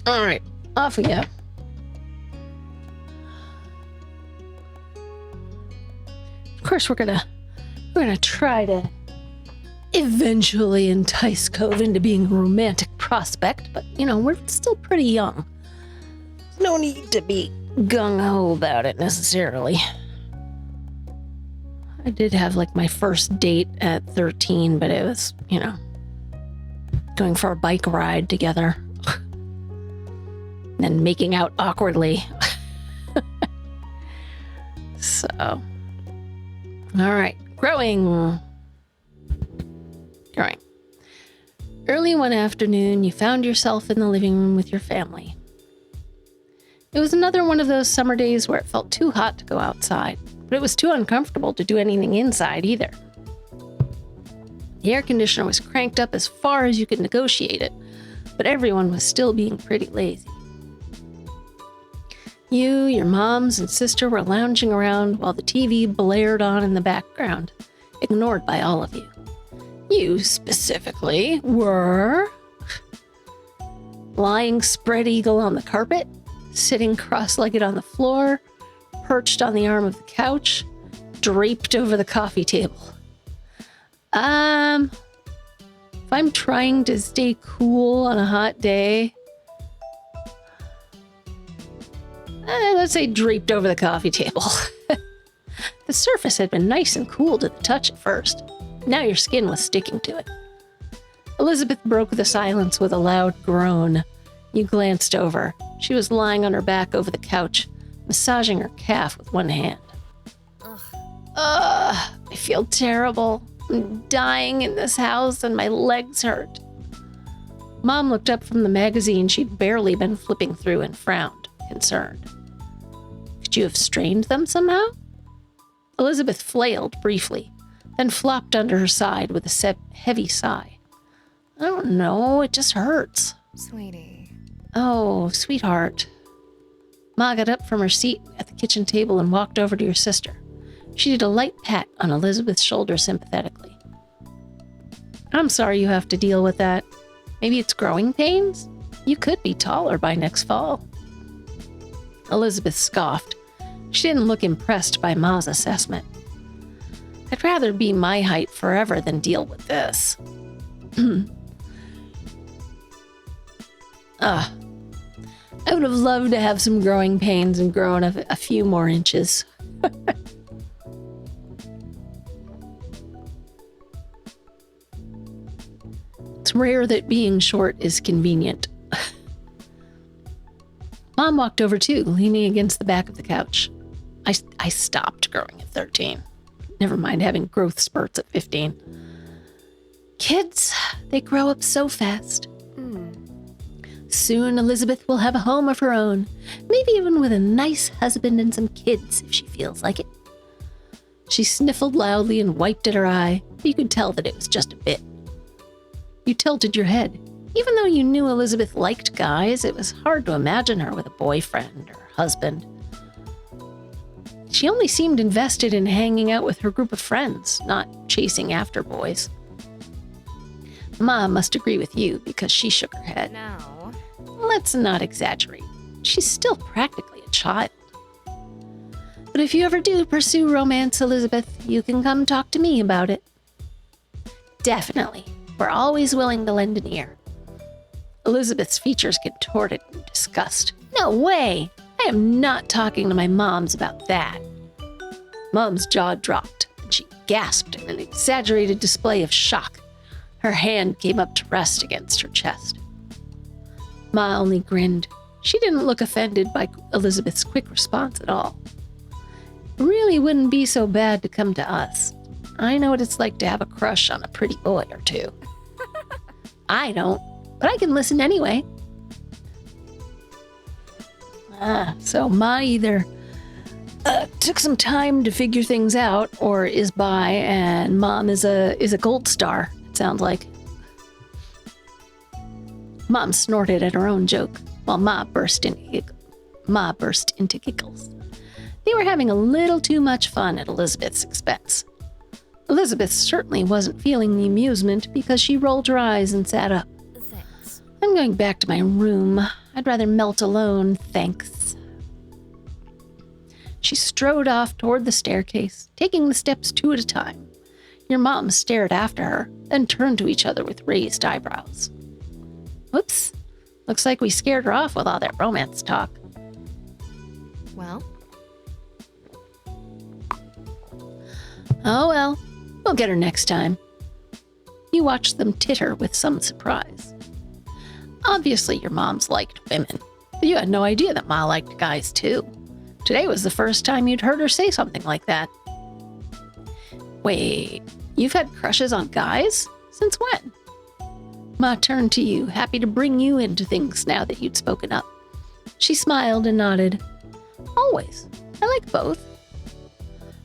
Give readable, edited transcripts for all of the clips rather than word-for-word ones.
All right, off we go. Of course, we're gonna try to eventually entice Cove into being a romantic prospect, but we're still pretty young. No need to be gung-ho about it necessarily. I did have my first date at 13, but it was, going for a bike ride together. And making out awkwardly. So, all right, growing. Early one afternoon, you found yourself in the living room with your family. It was another one of those summer days where it felt too hot to go outside, but it was too uncomfortable to do anything inside either. The air conditioner was cranked up as far as you could negotiate it, but everyone was still being pretty lazy. You, your moms, and sister were lounging around while the TV blared on in the background, ignored by all of you. You, specifically, were lying spread eagle on the carpet, sitting cross-legged on the floor, perched on the arm of the couch, draped over the coffee table. If I'm trying to stay cool on a hot day, let's say draped over the coffee table. The surface had been nice and cool to the touch at first. Now your skin was sticking to it. Elizabeth broke the silence with a loud groan. You glanced over. She was lying on her back over the couch, massaging her calf with one hand. I feel terrible. I'm dying in this house and my legs hurt. Mom looked up from the magazine she'd barely been flipping through and frowned, concerned. Could you have strained them somehow? Elizabeth flailed briefly, then flopped under her side with a heavy sigh. I don't know, it just hurts. Sweetie. Oh, sweetheart. Ma got up from her seat at the kitchen table and walked over to your sister. She did a light pat on Elizabeth's shoulder sympathetically. I'm sorry you have to deal with that. Maybe it's growing pains? You could be taller by next fall. Elizabeth scoffed. She didn't look impressed by Ma's assessment. I'd rather be my height forever than deal with this. I would have loved to have some growing pains and grown a few more inches. It's rare that being short is convenient. Mom walked over too, leaning against the back of the couch. I stopped growing at 13. Never mind having growth spurts at 15. Kids, they grow up so fast. Soon Elizabeth will have a home of her own, maybe even with a nice husband and some kids if she feels like it. She sniffled loudly and wiped at her eye, but you could tell that it was just a bit. You tilted your head. Even though you knew Elizabeth liked guys, it was hard to imagine her with a boyfriend or husband. She only seemed invested in hanging out with her group of friends, not chasing after boys. Ma must agree with you because she shook her head. No. Let's not exaggerate. She's still practically a child. But if you ever do pursue romance, Elizabeth, you can come talk to me about it. Definitely. We're always willing to lend an ear. Elizabeth's features contorted in disgust. No way! I am not talking to my moms about that. Mom's jaw dropped, and she gasped in an exaggerated display of shock. Her hand came up to rest against her chest. Ma only grinned. She didn't look offended by Elizabeth's quick response at all. It really wouldn't be so bad to come to us. I know what it's like to have a crush on a pretty boy or two. I don't, but I can listen anyway. So Ma either took some time to figure things out, or is bi, and Mom is a gold star, it sounds like. Mom snorted at her own joke, while Ma burst into giggles. They were having a little too much fun at Elizabeth's expense. Elizabeth certainly wasn't feeling the amusement because she rolled her eyes and sat up. Thanks. I'm going back to my room. I'd rather melt alone, thanks. She strode off toward the staircase, taking the steps 2 at a time. Your mom stared after her, then turned to each other with raised eyebrows. Whoops. Looks like we scared her off with all that romance talk. Well? Oh well, we'll get her next time. You watched them titter with some surprise. Obviously your moms liked women, but you had no idea that Ma liked guys too. Today was the first time you'd heard her say something like that. Wait, you've had crushes on guys? Since when? Ma turned to you, happy to bring you into things now that you'd spoken up. She smiled and nodded. Always. I like both.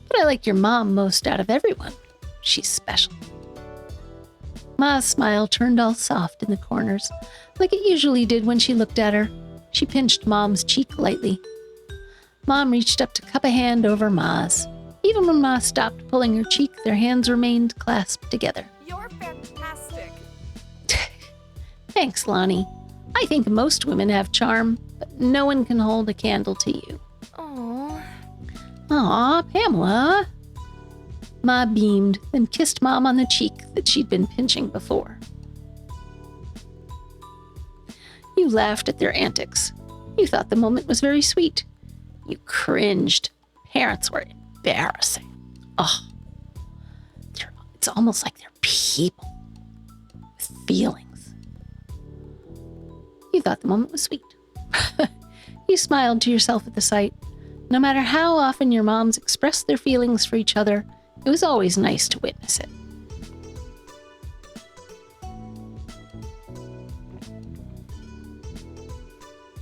But I like your mom most out of everyone. She's special. Ma's smile turned all soft in the corners, like it usually did when she looked at her. She pinched Mom's cheek lightly. Mom reached up to cup a hand over Ma's. Even when Ma stopped pulling her cheek, their hands remained clasped together. You're fantastic. Thanks, Lonnie. I think most women have charm, but no one can hold a candle to you. Aww. Aw, Pamela. Ma beamed, then kissed Mom on the cheek that she'd been pinching before. You laughed at their antics. You thought the moment was very sweet. You cringed. Parents were embarrassing. Oh, it's almost like they're people with feelings. You thought the moment was sweet. You smiled to yourself at the sight. No matter how often your moms expressed their feelings for each other, it was always nice to witness it.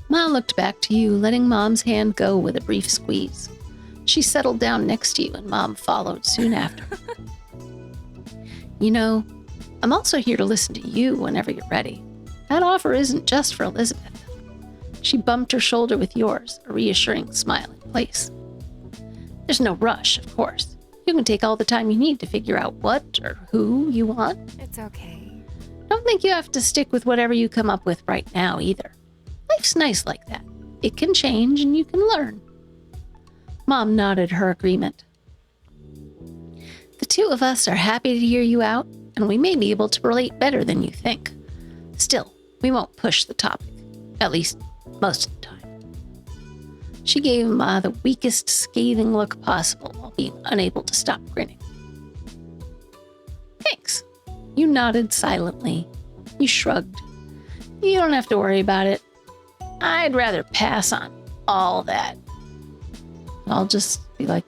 Ma looked back to you, letting Mom's hand go with a brief squeeze. She settled down next to you, and Mom followed soon after. You know, I'm also here to listen to you whenever you're ready. That offer isn't just for Elizabeth. She bumped her shoulder with yours, a reassuring smile in place. There's no rush, of course. You can take all the time you need to figure out what or who you want. It's okay. Don't think you have to stick with whatever you come up with right now, either. Life's nice like that. It can change and you can learn. Mom nodded her agreement. The two of us are happy to hear you out, and we may be able to relate better than you think. Still, we won't push the topic, at least most of the time. She gave Ma the weakest, scathing look possible while being unable to stop grinning. Thanks. You nodded silently. You shrugged. You don't have to worry about it. I'd rather pass on all that. I'll just be like,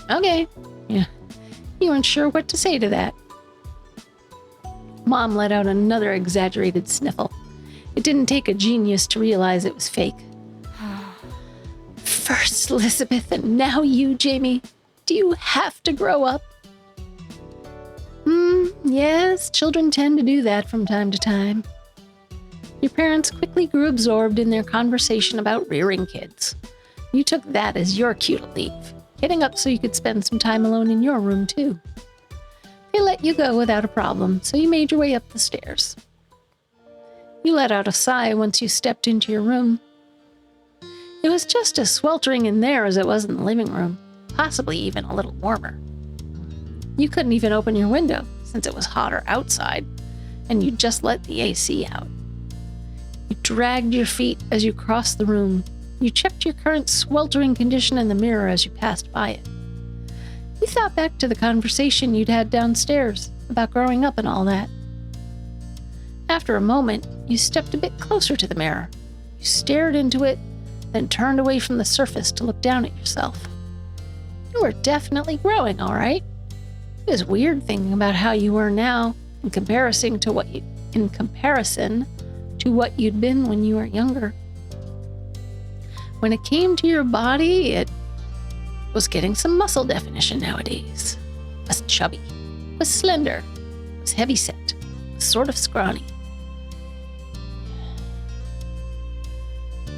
okay. Yeah. You weren't sure what to say to that. Mom let out another exaggerated sniffle. It didn't take a genius to realize it was fake. First Elizabeth and now you, Jamie. Do you have to grow up? Yes, children tend to do that from time to time. Your parents quickly grew absorbed in their conversation about rearing kids. You took that as your cue to leave, getting up so you could spend some time alone in your room, too. They let you go without a problem, so you made your way up the stairs. You let out a sigh once you stepped into your room. It was just as sweltering in there as it was in the living room, possibly even a little warmer. You couldn't even open your window, since it was hotter outside, and you just let the AC out. You dragged your feet as you crossed the room. You checked your current sweltering condition in the mirror as you passed by it. You thought back to the conversation you'd had downstairs about growing up and all that. After a moment, you stepped a bit closer to the mirror. You stared into it, then turned away from the surface to look down at yourself. You were definitely growing, all right. It was weird thinking about how you were now in comparison to what you'd been when you were younger. When it came to your body, it was getting some muscle definition nowadays. Was chubby, was slender, was heavyset, was sort of scrawny.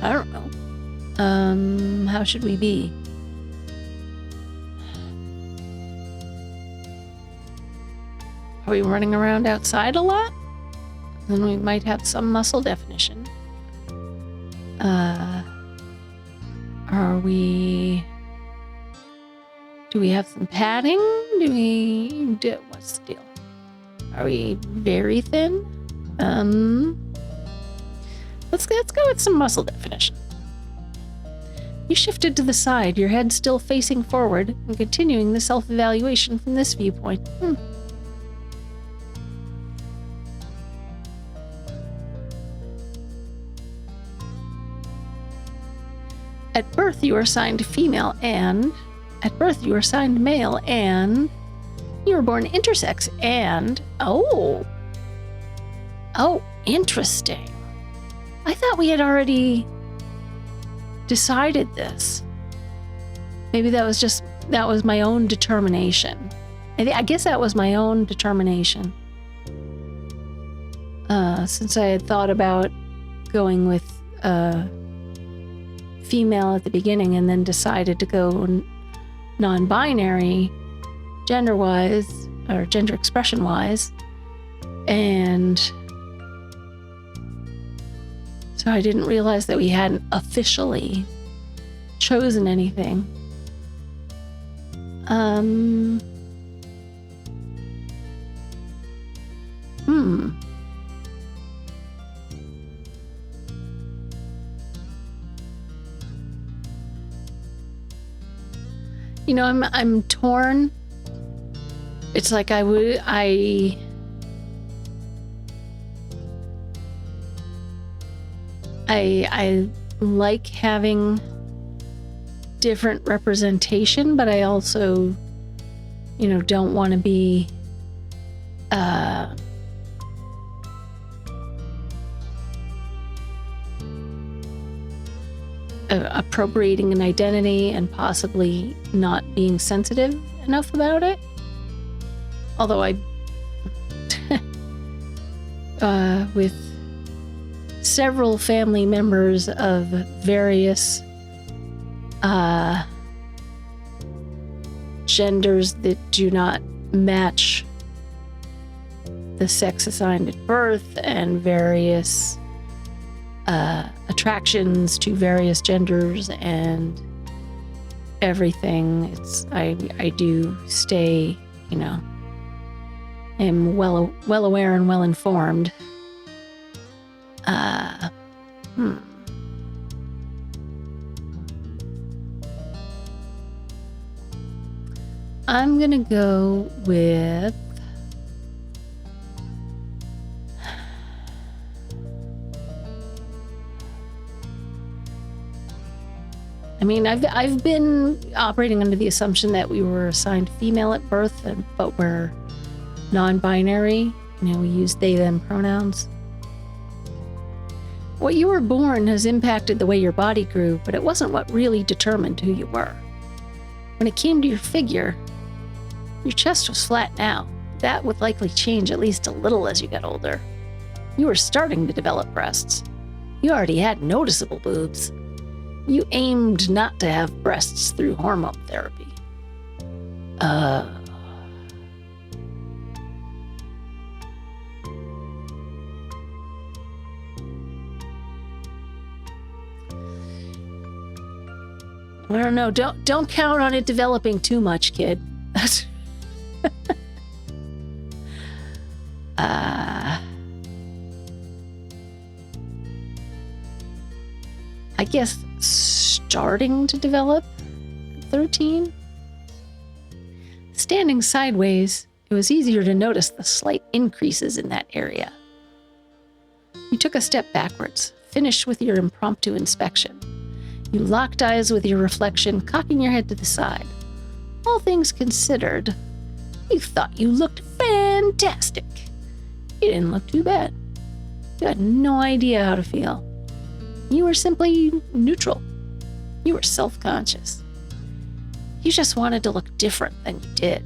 I don't know. How should we be? Are we running around outside a lot? Then we might have some muscle definition. Do we have some padding? What's the deal? Are we very thin? Let's go with some muscle definition. You shifted to the side, your head still facing forward, and continuing the self-evaluation from this viewpoint. At birth, you were assigned female, and at birth, you were assigned male, and you were born intersex, and oh, interesting. I thought we had already decided this. Maybe that was my own determination. I guess that was my own determination. Since I had thought about going with female at the beginning and then decided to go non-binary gender-wise or gender expression-wise, and so I didn't realize that we hadn't officially chosen anything. You know, I'm torn. It's like I like having different representation, but I also, don't want to be appropriating an identity and possibly not being sensitive enough about it. Although with several family members of various genders that do not match the sex assigned at birth, and various attractions to various genders and everything. I do stay, am well aware and well informed. I'm gonna go with I've been operating under the assumption that we were assigned female at birth, but we're non-binary. We use they them pronouns. What you were born has impacted the way your body grew, but it wasn't what really determined who you were. When it came to your figure, your chest was flat now. That would likely change at least a little as you got older. You were starting to develop breasts. You already had noticeable boobs. You aimed not to have breasts through hormone therapy. I don't know. Don't count on it developing too much, kid. I guess starting to develop at 13. Standing sideways, it was easier to notice the slight increases in that area. You took a step backwards, finished with your impromptu inspection. You locked eyes with your reflection, cocking your head to the side. All things considered, you thought you looked fantastic. You didn't look too bad. You had no idea how to feel. You were simply neutral. You were self-conscious. You just wanted to look different than you did.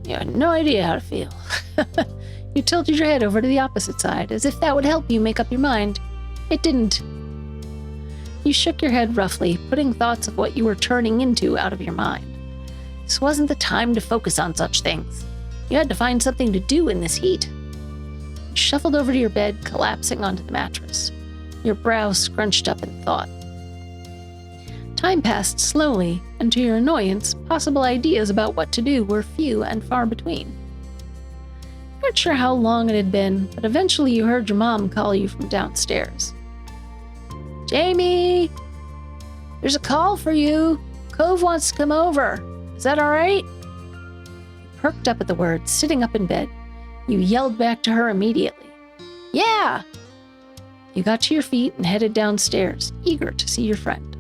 You had no idea how to feel. You tilted your head over to the opposite side, as if that would help you make up your mind. It didn't. You shook your head roughly, putting thoughts of what you were turning into out of your mind. This wasn't the time to focus on such things. You had to find something to do in this heat. You shuffled over to your bed, collapsing onto the mattress, your brow scrunched up in thought. Time passed slowly, and to your annoyance, possible ideas about what to do were few and far between. Not sure how long it had been, but eventually you heard your mom call you from downstairs. Jamie! There's a call for you. Cove wants to come over. Is that all right? You perked up at the words, sitting up in bed. You yelled back to her immediately. Yeah! You got to your feet and headed downstairs, eager to see your friend.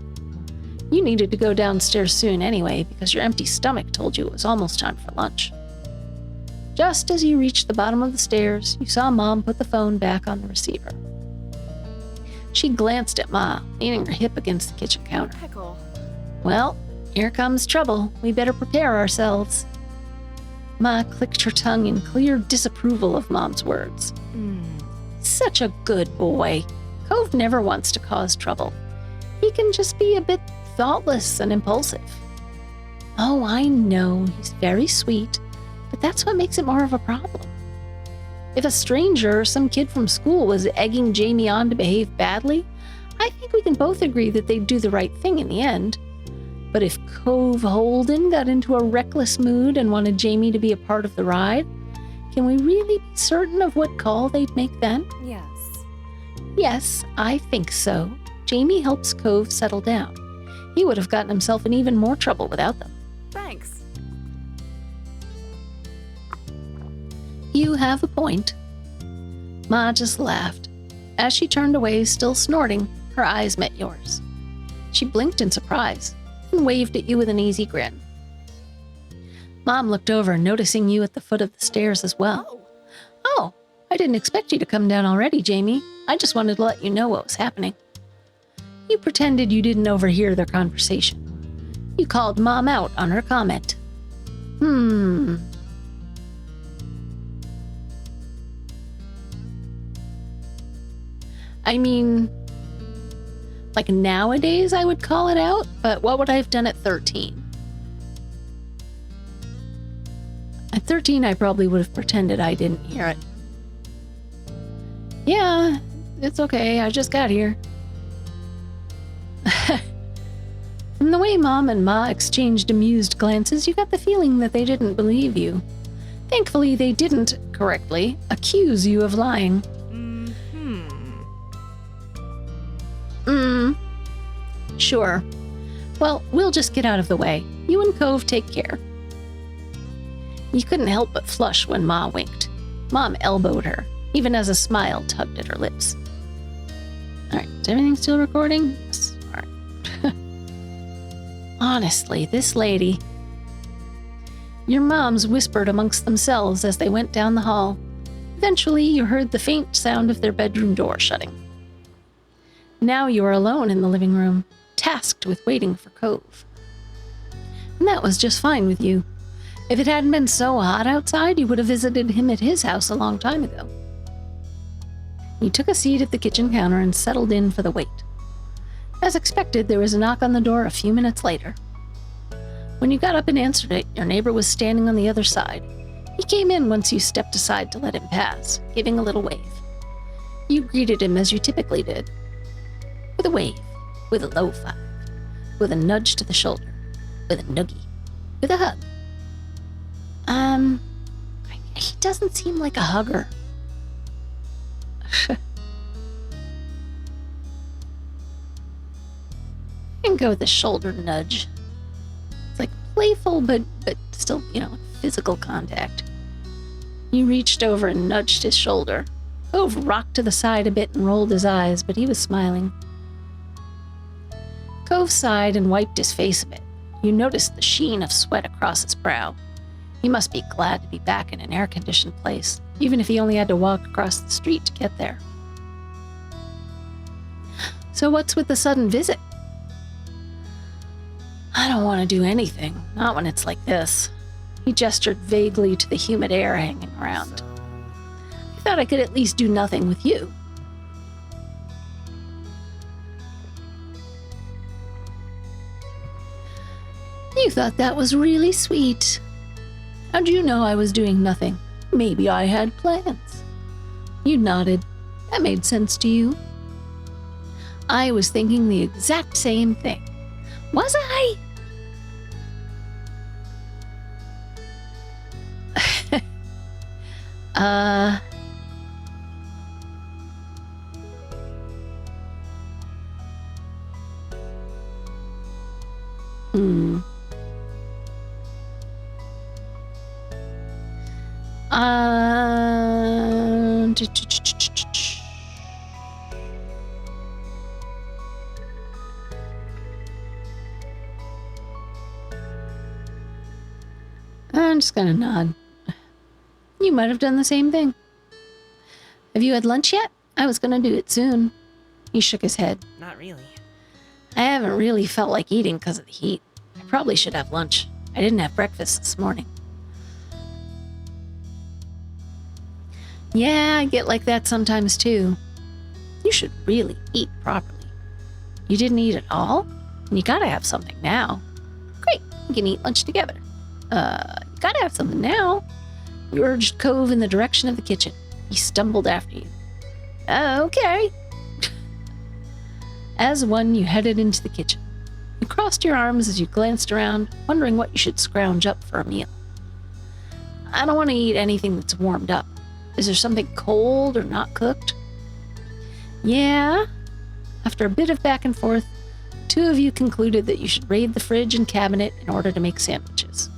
You needed to go downstairs soon anyway, because your empty stomach told you it was almost time for lunch. Just as you reached the bottom of the stairs, you saw Mom put the phone back on the receiver. She glanced at Ma, leaning her hip against the kitchen counter. Pickle. Well, here comes trouble. We better prepare ourselves. Ma clicked her tongue in clear disapproval of Mom's words. Such a good boy. Cove never wants to cause trouble. He can just be a bit thoughtless and impulsive. Oh, I know, he's very sweet, but that's what makes it more of a problem. If a stranger or some kid from school was egging Jamie on to behave badly, I think we can both agree that they'd do the right thing in the end. But if Cove Holden got into a reckless mood and wanted Jamie to be a part of the ride, can we really be certain of what call they'd make then? Yes. Yes, I think so. Jamie helps Cove settle down. He would have gotten himself in even more trouble without them. Thanks. You have a point. Ma just laughed. As she turned away, still snorting, her eyes met yours. She blinked in surprise and waved at you with an easy grin. Mom looked over, noticing you at the foot of the stairs as well. Oh, I didn't expect you to come down already, Jamie. I just wanted to let you know what was happening. You pretended you didn't overhear their conversation. You called Mom out on her comment. I mean, like nowadays I would call it out, but what would I have done at 13? At 13, I probably would have pretended I didn't hear it. Yeah, it's okay, I just got here. From the way Mom and Ma exchanged amused glances, you got the feeling that they didn't believe you. Thankfully, they didn't, correctly, accuse you of lying. Sure. Well, we'll just get out of the way. You and Cove take care. You couldn't help but flush when Ma winked. Mom elbowed her, even as a smile tugged at her lips. All right, is everything still recording? Yes. All right. Honestly, this lady... Your moms whispered amongst themselves as they went down the hall. Eventually, you heard the faint sound of their bedroom door shutting. Now you are alone in the living room, tasked with waiting for Cove. And that was just fine with you. If it hadn't been so hot outside, you would have visited him at his house a long time ago. You took a seat at the kitchen counter and settled in for the wait. As expected, there was a knock on the door a few minutes later. When you got up and answered it, your neighbor was standing on the other side. He came in once you stepped aside to let him pass, giving a little wave. You greeted him as you typically did. With a wave, with a low five, with a nudge to the shoulder, with a noogie, with a hug. He doesn't seem like a hugger. And go with a shoulder nudge. It's like playful, but still, physical contact. You reached over and nudged his shoulder. Cove rocked to the side a bit and rolled his eyes, but he was smiling. Cove sighed and wiped his face a bit. You noticed the sheen of sweat across his brow. He must be glad to be back in an air-conditioned place, even if he only had to walk across the street to get there. So what's with the sudden visit? I don't want to do anything, not when it's like this. He gestured vaguely to the humid air hanging around. thought I could at least do nothing with you. You thought that was really sweet. How'd you know I was doing nothing? Maybe I had plans. You nodded. That made sense to you. I was thinking the exact same thing. Was I? Hmm. I'm just gonna nod. You might have done the same thing. Have you had lunch yet? I was gonna do it soon. He shook his head. Not really. I haven't really felt like eating because of the heat. I probably should have lunch. I didn't have breakfast this morning. Yeah, I get like that sometimes too. You should really eat properly. You didn't eat at all? You gotta have something now. Great, we can eat lunch together. You gotta have something now. You urged Cove in the direction of the kitchen. He stumbled after you. Okay. As one, you headed into the kitchen. You crossed your arms as you glanced around, wondering what you should scrounge up for a meal. I don't want to eat anything that's warmed up. Is there something cold or not cooked? Yeah. After a bit of back and forth, two of you concluded that you should raid the fridge and cabinet in order to make sandwiches.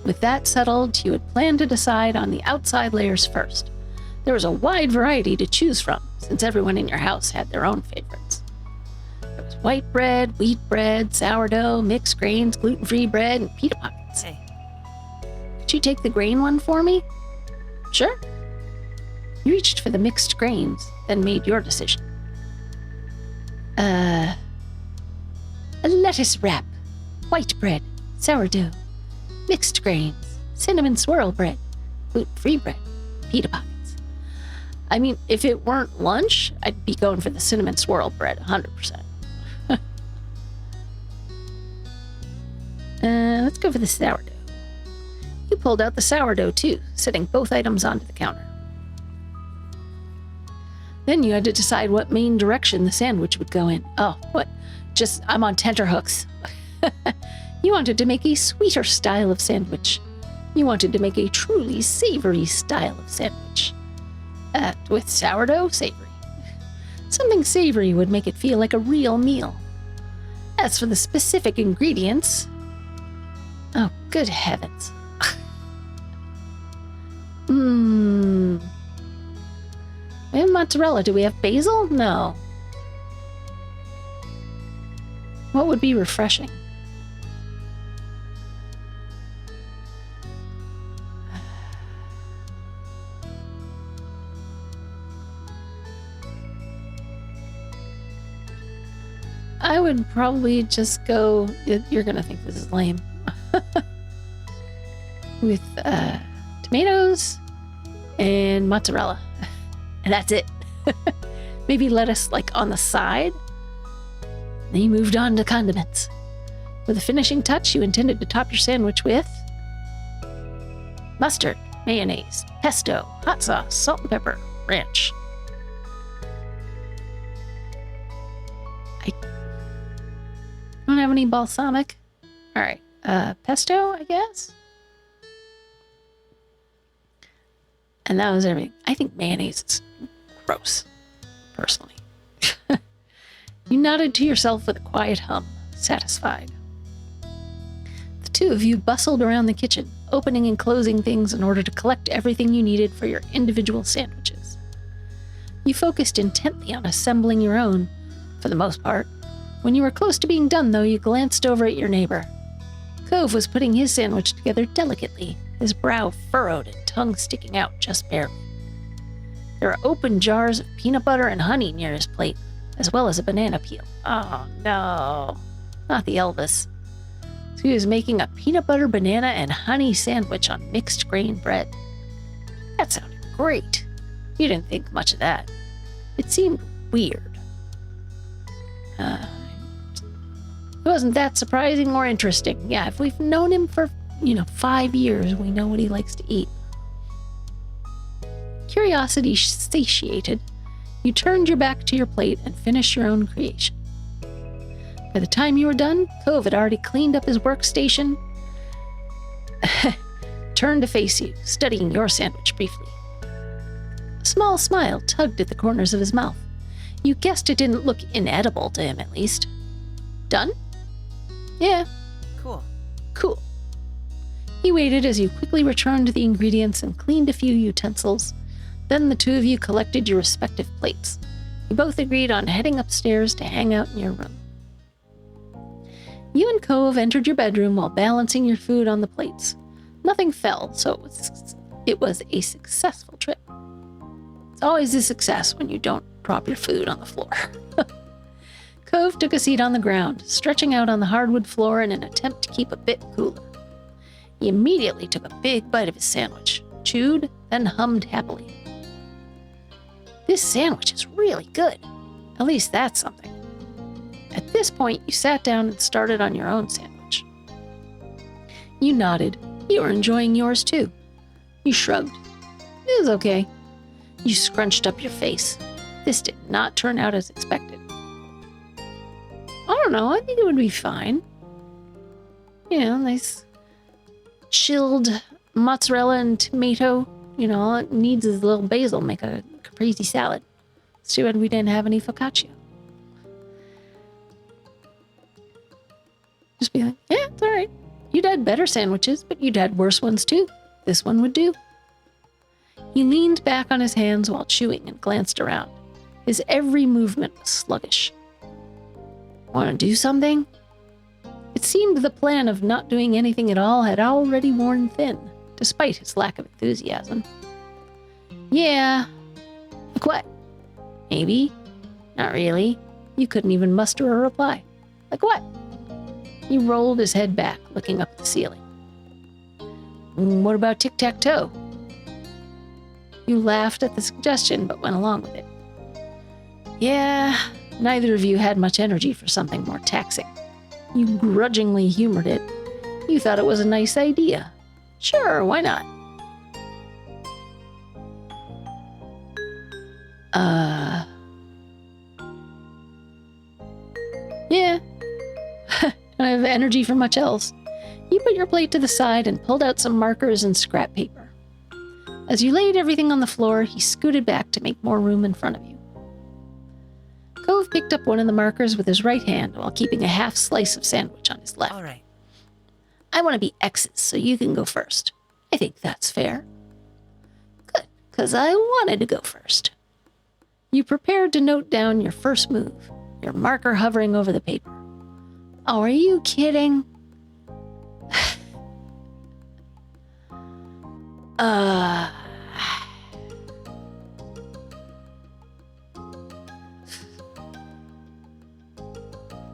With that settled, you had planned to decide on the outside layers first. There was a wide variety to choose from, since everyone in your house had their own favorites. There was white bread, wheat bread, sourdough, mixed grains, gluten-free bread, and pita pockets. Hey. Could you take the grain one for me? Sure. You reached for the mixed grains, then made your decision. A lettuce wrap, white bread, sourdough, mixed grains, cinnamon swirl bread, gluten-free bread, pita pockets. I mean, if it weren't lunch, I'd be going for the cinnamon swirl bread 100%. Let's go for the sourdough. You pulled out the sourdough too, setting both items onto the counter. Then you had to decide what main direction the sandwich would go in. Oh, what? I'm on tenterhooks. You wanted to make a sweeter style of sandwich. You wanted to make a truly savory style of sandwich. With sourdough, savory. Something savory would make it feel like a real meal. As for the specific ingredients... Oh, good heavens. We have mozzarella. Do we have basil? No. What would be refreshing? I would probably just go... You're going to think this is lame. With tomatoes and mozzarella. And that's it. Maybe lettuce like on the side. Then you moved on to condiments. With a finishing touch, you intended to top your sandwich with mustard, mayonnaise, pesto, hot sauce, salt and pepper, ranch. I don't have any balsamic. All right, pesto, I guess. And that was everything. I think mayonnaise is gross, personally. You nodded to yourself with a quiet hum, satisfied. The two of you bustled around the kitchen, opening and closing things in order to collect everything you needed for your individual sandwiches. You focused intently on assembling your own, for the most part. When you were close to being done, though, you glanced over at your neighbor. Cove was putting his sandwich together delicately, his brow furrowed and tongue sticking out just barely. There are open jars of peanut butter and honey near his plate, as well as a banana peel. Oh no, not the Elvis. So he was making a peanut butter, banana, and honey sandwich on mixed grain bread. That sounded great. You didn't think much of that. It seemed weird. It wasn't that surprising or interesting. Yeah, if we've known him for, 5 years, we know what he likes to eat. Curiosity satiated, you turned your back to your plate and finished your own creation. By the time you were done, Cove had already cleaned up his workstation, turned to face you, studying your sandwich briefly. A small smile tugged at the corners of his mouth. You guessed it didn't look inedible to him, at least. Done? Yeah. Cool. He waited as you quickly returned the ingredients and cleaned a few utensils. Then the two of you collected your respective plates. You both agreed on heading upstairs to hang out in your room. You and Cove entered your bedroom while balancing your food on the plates. Nothing fell, so it was a successful trip. It's always a success when you don't drop your food on the floor. Cove took a seat on the ground, stretching out on the hardwood floor in an attempt to keep a bit cooler. He immediately took a big bite of his sandwich, chewed, then hummed happily. This sandwich is really good. At least that's something. At this point, you sat down and started on your own sandwich. You nodded. You were enjoying yours too. You shrugged. It was okay. You scrunched up your face. This did not turn out as expected. I don't know, I think it would be fine. Nice chilled mozzarella and tomato. It needs a little basil, make a caprese salad. It's too bad we didn't have any focaccia. Just be like, yeah, it's all right. You'd had better sandwiches, but you'd had worse ones too. This one would do. He leaned back on his hands while chewing and glanced around. His every movement was sluggish. Want to do something? It seemed the plan of not doing anything at all had already worn thin, despite his lack of enthusiasm. Yeah. Like what? Maybe. Not really. You couldn't even muster a reply. Like what? He rolled his head back, looking up at the ceiling. What about tic-tac-toe? You laughed at the suggestion, but went along with it. Yeah, neither of you had much energy for something more taxing. You grudgingly humored it. You thought it was a nice idea. Sure, why not? Yeah. Don't have energy for much else. You put your plate to the side and pulled out some markers and scrap paper. As you laid everything on the floor, he scooted back to make more room in front of you. Cove picked up one of the markers with his right hand while keeping a half slice of sandwich on his left. All right. I want to be X's, so you can go first. I think that's fair. Good, because I wanted to go first. You prepared to note down your first move, your marker hovering over the paper. Oh, are you kidding?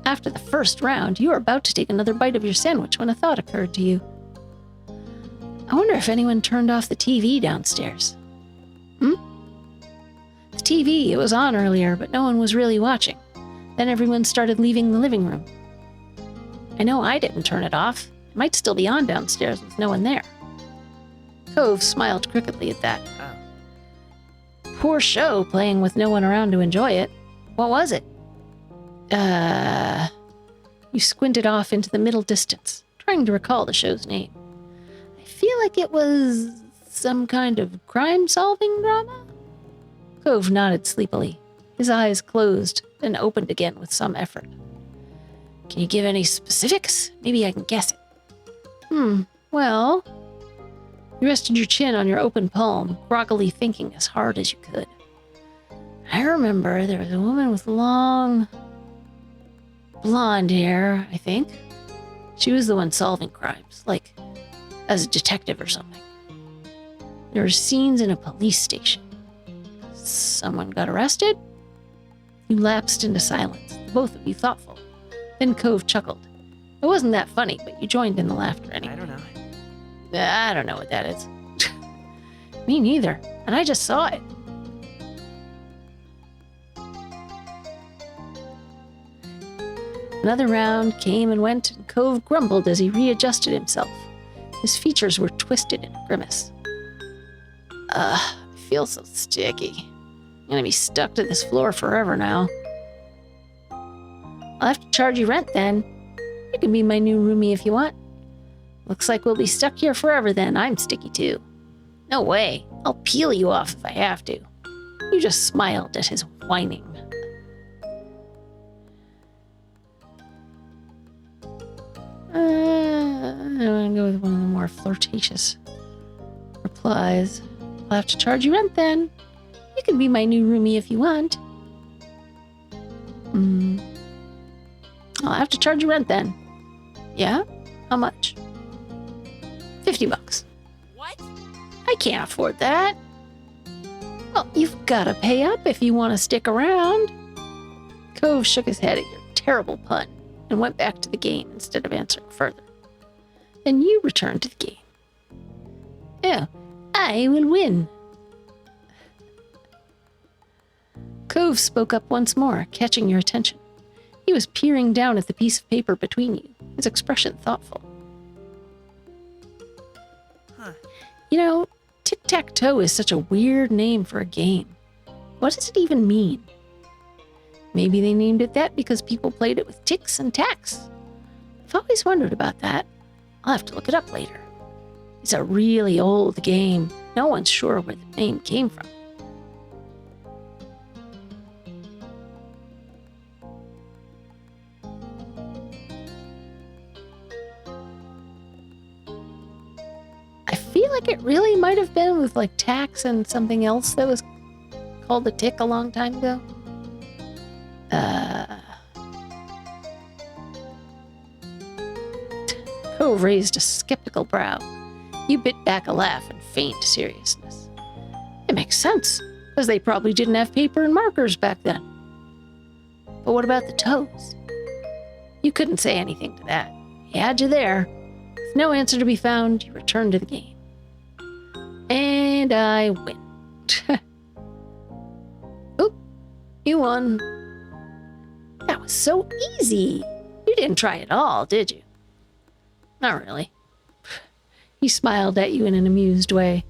After the first round, you were about to take another bite of your sandwich when a thought occurred to you. I wonder if anyone turned off the TV downstairs. The TV, it was on earlier, but no one was really watching. Then everyone started leaving the living room. I know I didn't turn it off. It might still be on downstairs with no one there. Cove smiled crookedly at that. Oh. Poor show playing with no one around to enjoy it. What was it? You squinted off into the middle distance, trying to recall the show's name. I feel like it was some kind of crime-solving drama? Cove nodded sleepily. His eyes closed, then opened again with some effort. Can you give any specifics? Maybe I can guess it. Well... You rested your chin on your open palm, groggily thinking as hard as you could. I remember there was a woman with long... blonde hair, I think. She was the one solving crimes, like as a detective or something. There were scenes in a police station. Someone got arrested? You lapsed into silence, both of you thoughtful. Then Cove chuckled. It wasn't that funny, but you joined in the laughter anyway. I don't know. I don't know what that is. Me neither. and I just saw it. Another round came and went, and Cove grumbled as he readjusted himself. His features were twisted in a grimace. I feel so sticky. I'm gonna be stuck to this floor forever now. I'll have to charge you rent then. You can be my new roomie if you want. Looks like we'll be stuck here forever then. I'm sticky too. No way. I'll peel you off if I have to. You just smiled at his whining. I'm gonna go with one of the more flirtatious replies. I'll have to charge you rent then. You can be my new roomie if you want. I'll have to charge you rent then. Yeah? How much? $50. What? I can't afford that. Well, you've got to pay up if you want to stick around. Cove shook his head at your terrible pun and went back to the game instead of answering further. Then you returned to the game. Oh, I will win. Cove spoke up once more, catching your attention. He was peering down at the piece of paper between you, his expression thoughtful. You know, tic-tac-toe is such a weird name for a game. What does it even mean? Maybe they named it that because people played it with ticks and tacks. I've always wondered about that. I'll have to look it up later. It's a really old game. No one's sure where the name came from. I feel like it really might have been with like tacks and something else that was called a tick a long time ago. Cove raised a skeptical brow. You bit back a laugh in faint seriousness. It makes sense, because they probably didn't have paper and markers back then. But what about the toes? You couldn't say anything to that. He had you there. With no answer to be found, you returned to the game. And I win. Oop, you won. That was so easy. You didn't try at all, did you? Not really. He smiled at you in an amused way.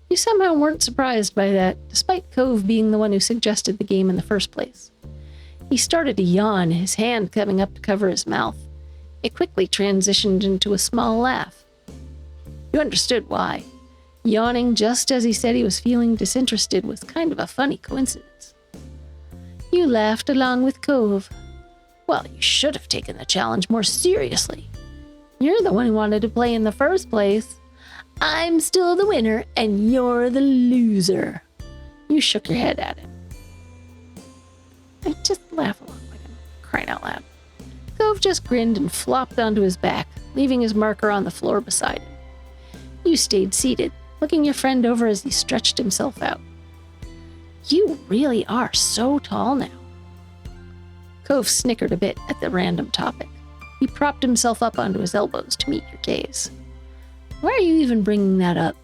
You somehow weren't surprised by that, despite Cove being the one who suggested the game in the first place. He started to yawn, his hand coming up to cover his mouth. It quickly transitioned into a small laugh. You understood why. Yawning just as he said he was feeling disinterested was kind of a funny coincidence. You laughed along with Cove. Well, you should have taken the challenge more seriously. You're the one who wanted to play in the first place. I'm still the winner, and you're the loser. You shook your head at him. I just laugh along with him, crying out loud. Cove just grinned and flopped onto his back, leaving his marker on the floor beside him. You stayed seated, looking your friend over as he stretched himself out. You really are so tall now. Cove snickered a bit at the random topic. He propped himself up onto his elbows to meet your gaze. Why are you even bringing that up?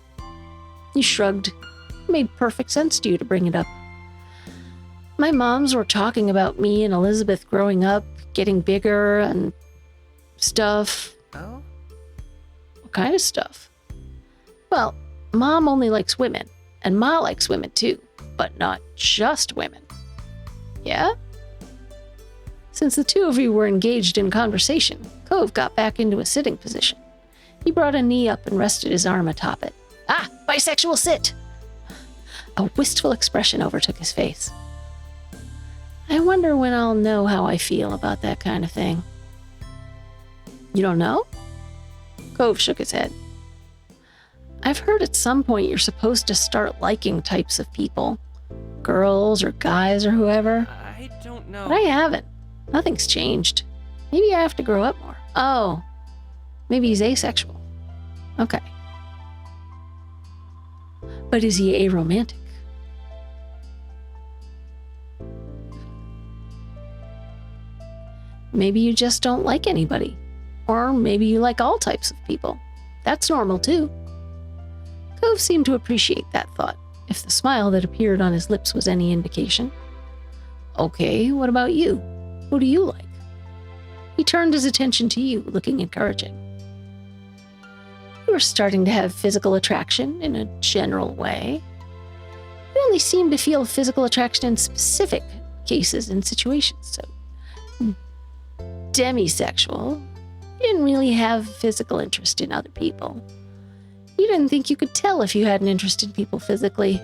You shrugged. It made perfect sense to you to bring it up. My moms were talking about me and Elizabeth growing up, getting bigger and stuff. Oh? What kind of stuff? Well, Mom only likes women, and Ma likes women too, but not just women. Yeah? Since the two of you were engaged in conversation, Cove got back into a sitting position. He brought a knee up and rested his arm atop it. Ah, bisexual sit! A wistful expression overtook his face. I wonder when I'll know how I feel about that kind of thing. You don't know? Cove shook his head. I've heard at some point you're supposed to start liking types of people. Girls or guys or whoever. I don't know. But I haven't. Nothing's changed. Maybe I have to grow up more. Oh, maybe he's asexual. Okay. But is he aromantic? Maybe you just don't like anybody. Or maybe you like all types of people. That's normal too. Cove seemed to appreciate that thought. if the smile that appeared on his lips was any indication. Okay, what about you? Who do you like? He turned his attention to you, looking encouraging. You were starting to have physical attraction in a general way. You only seemed to feel physical attraction in specific cases and situations, so demisexual. You didn't really have physical interest in other people. You didn't think you could tell if you had an interest in people physically.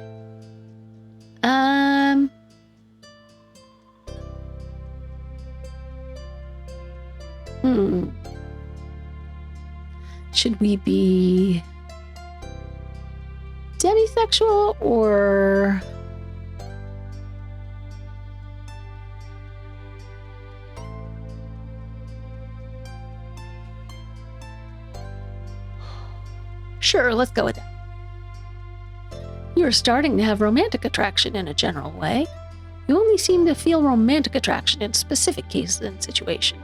Should we be demisexual or... Sure, let's go with that. You're starting to have romantic attraction in a general way. You only seem to feel romantic attraction in specific cases and situations.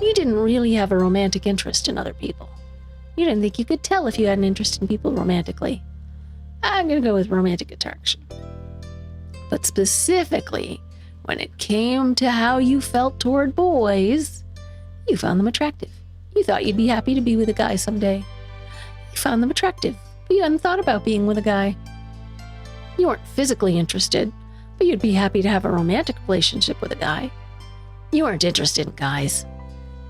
You didn't really have a romantic interest in other people. You didn't think you could tell if you had an interest in people romantically. I'm going to go with romantic attraction. But specifically, when it came to how you felt toward boys, you found them attractive. You thought you'd be happy to be with a guy someday. You found them attractive, but you hadn't thought about being with a guy. You weren't physically interested, but you'd be happy to have a romantic relationship with a guy. You weren't interested in guys.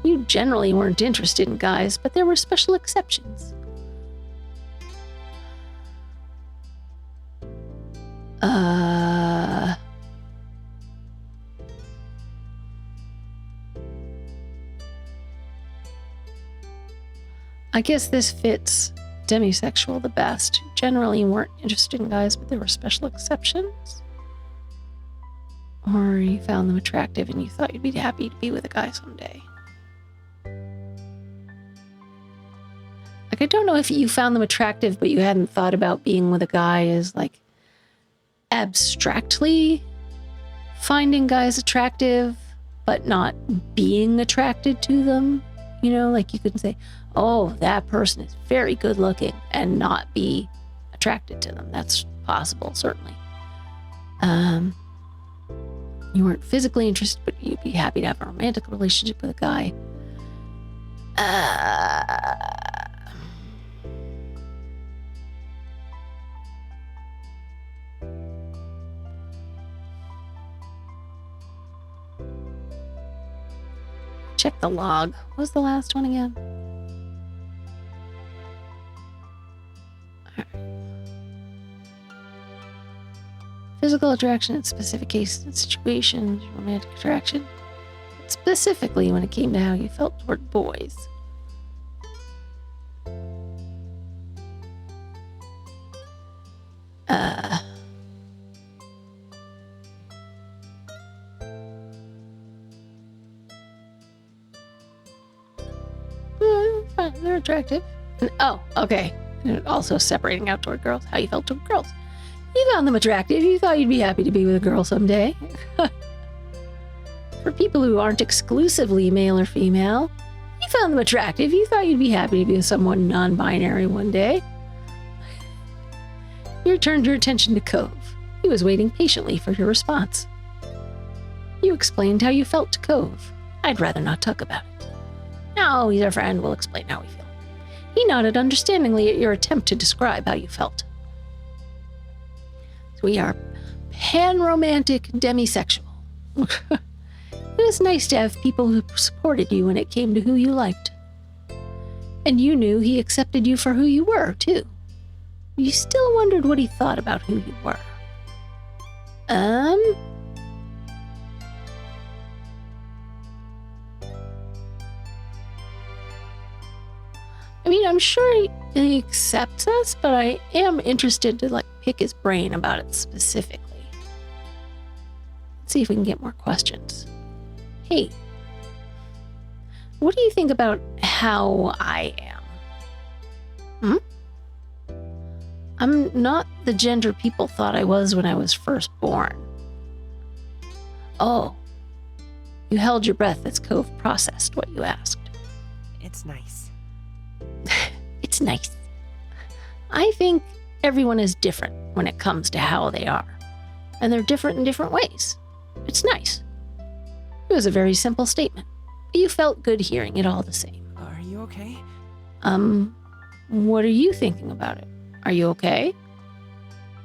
You generally weren't interested in guys, but there were special exceptions. I guess this fits demisexual the best. Generally, you weren't interested in guys, but there were special exceptions. Or you found them attractive and you thought you'd be happy to be with a guy someday. Like, I don't know if you found them attractive, but you hadn't thought about being with a guy as, like, abstractly finding guys attractive, but not being attracted to them. You know, like you could say, oh, that person is very good looking, and not be attracted to them. That's possible, certainly. You weren't physically interested, but you'd be happy to have a romantic relationship with a guy. Check the log. What was the last one again? All right. Physical attraction in specific cases and situations, romantic attraction, but specifically when it came to how you felt toward boys. They're attractive. And, oh, okay. And also separating out toward girls, how you felt toward girls. You found them attractive. You thought you'd be happy to be with a girl someday. For people who aren't exclusively male or female, you found them attractive. You thought you'd be happy to be with someone non-binary one day. You turned your attention to Cove. He was waiting patiently for your response. You explained how you felt to Cove. I'd rather not talk about it. No, he's our friend. We'll explain how we feel. He nodded understandingly at your attempt to describe how you felt. So we are pan-romantic demisexual. It was nice to have people who supported you when it came to who you liked. And you knew he accepted you for who you were, too. You still wondered what he thought about who you were. I mean, I'm sure he accepts us, but I am interested to, like, pick his brain about it specifically. Let's see if we can get more questions. Hey, what do you think about how I am? I'm not the gender people thought I was when I was first born. Oh, you held your breath as Cove processed what you asked. It's nice. It's nice. I think Everyone is different when it comes to how they are, and they're different in different ways. It's nice. It was a very simple statement, but you felt good hearing it all the same. Are you okay? What are you thinking about it? Are you okay?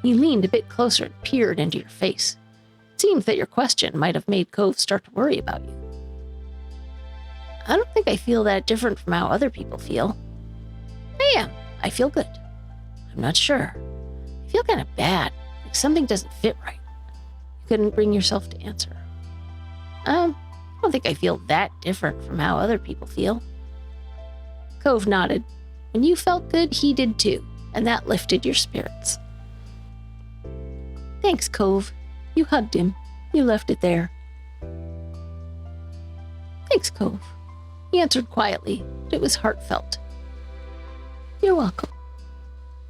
He leaned a bit closer and peered into your face. It seemed that your question might have made Cove start to worry about you. I don't think I feel that different from how other people feel. I am. I feel good. I'm not sure. I feel kind of bad, like something doesn't fit right. You couldn't bring yourself to answer. I don't think I feel that different from how other people feel. Cove nodded. When you felt good, he did too, and that lifted your spirits. Thanks, Cove. You hugged him. You left it there. Thanks, Cove. He answered quietly, but it was heartfelt. You're welcome.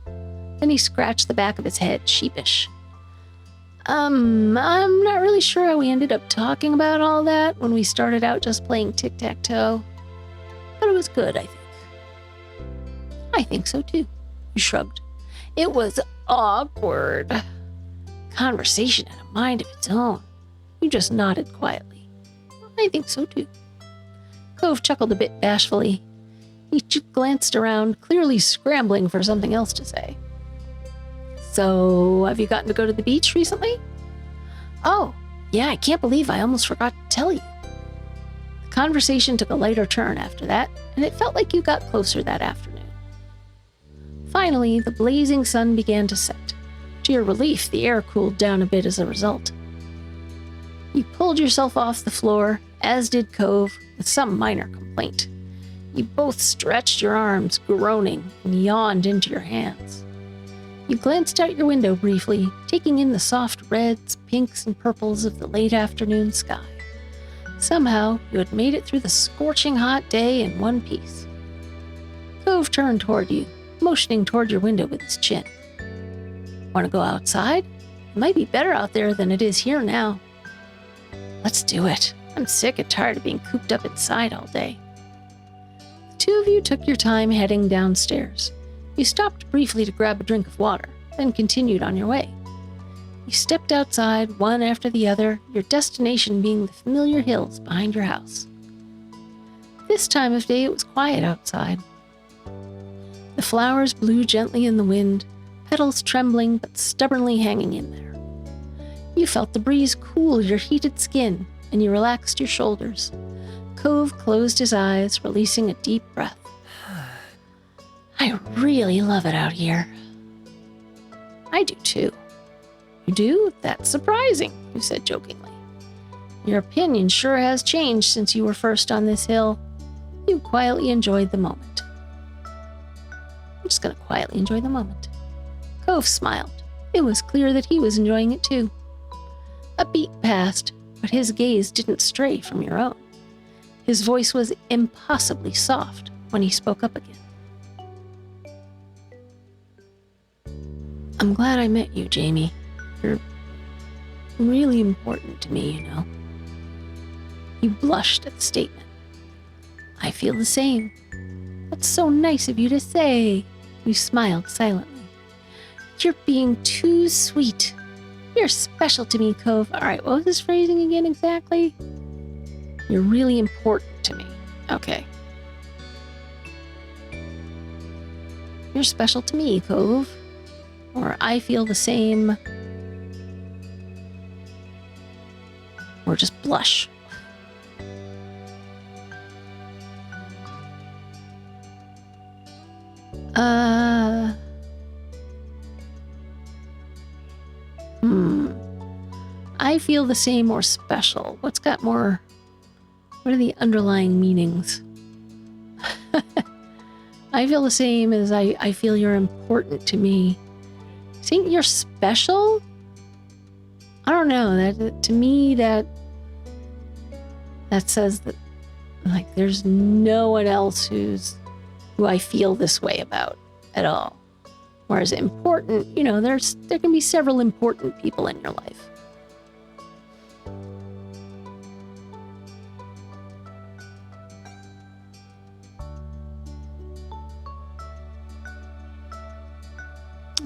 Then he scratched the back of his head, sheepish. I'm not really sure how we ended up talking about all that when we started out just playing tic-tac-toe. But it was good, I think. I think so too, you shrugged. It was awkward. Conversation had a mind of its own. You just nodded quietly. I think so too. Cove chuckled a bit bashfully. He glanced around, clearly scrambling for something else to say. So, have you gotten to go to the beach recently? Oh, yeah, I can't believe I almost forgot to tell you. The conversation took a lighter turn after that, and it felt like you got closer that afternoon. Finally, the blazing sun began to set. To your relief, the air cooled down a bit as a result. You pulled yourself off the floor, as did Cove, with some minor complaint. You both stretched your arms, groaning, and yawned into your hands. You glanced out your window briefly, taking in the soft reds, pinks, and purples of the late afternoon sky. Somehow, you had made it through the scorching hot day in one piece. Cove turned toward you, motioning toward your window with his chin. Want to go outside? It might be better out there than it is here now. Let's do it. I'm sick and tired of being cooped up inside all day. The two of you took your time heading downstairs. You stopped briefly to grab a drink of water, then continued on your way. You stepped outside, one after the other, your destination being the familiar hills behind your house. This time of day it was quiet outside. The flowers blew gently in the wind, petals trembling but stubbornly hanging in there. You felt the breeze cool your heated skin, and you relaxed your shoulders. Cove closed his eyes, releasing a deep breath. I really love it out here. I do too. You do? That's surprising, you said jokingly. Your opinion sure has changed since you were first on this hill. You quietly enjoyed the moment. I'm just going to quietly enjoy the moment. Cove smiled. It was clear that he was enjoying it too. A beat passed, but his gaze didn't stray from your own. His voice was impossibly soft when he spoke up again. I'm glad I met you, Jamie. You're really important to me, you know. You blushed at the statement. I feel the same. That's so nice of you to say. You smiled silently. You're being too sweet. You're special to me, Cove. All right, what was this phrasing again exactly? You're really important to me. Okay. You're special to me, Cove. Or I feel the same. Or just blush. I feel the same or special. What are the underlying meanings? I feel the same as I feel you're important to me. Saying you're special? I don't know. That to me, that says that like there's no one else who I feel this way about at all. Whereas important, you know, there can be several important people in your life.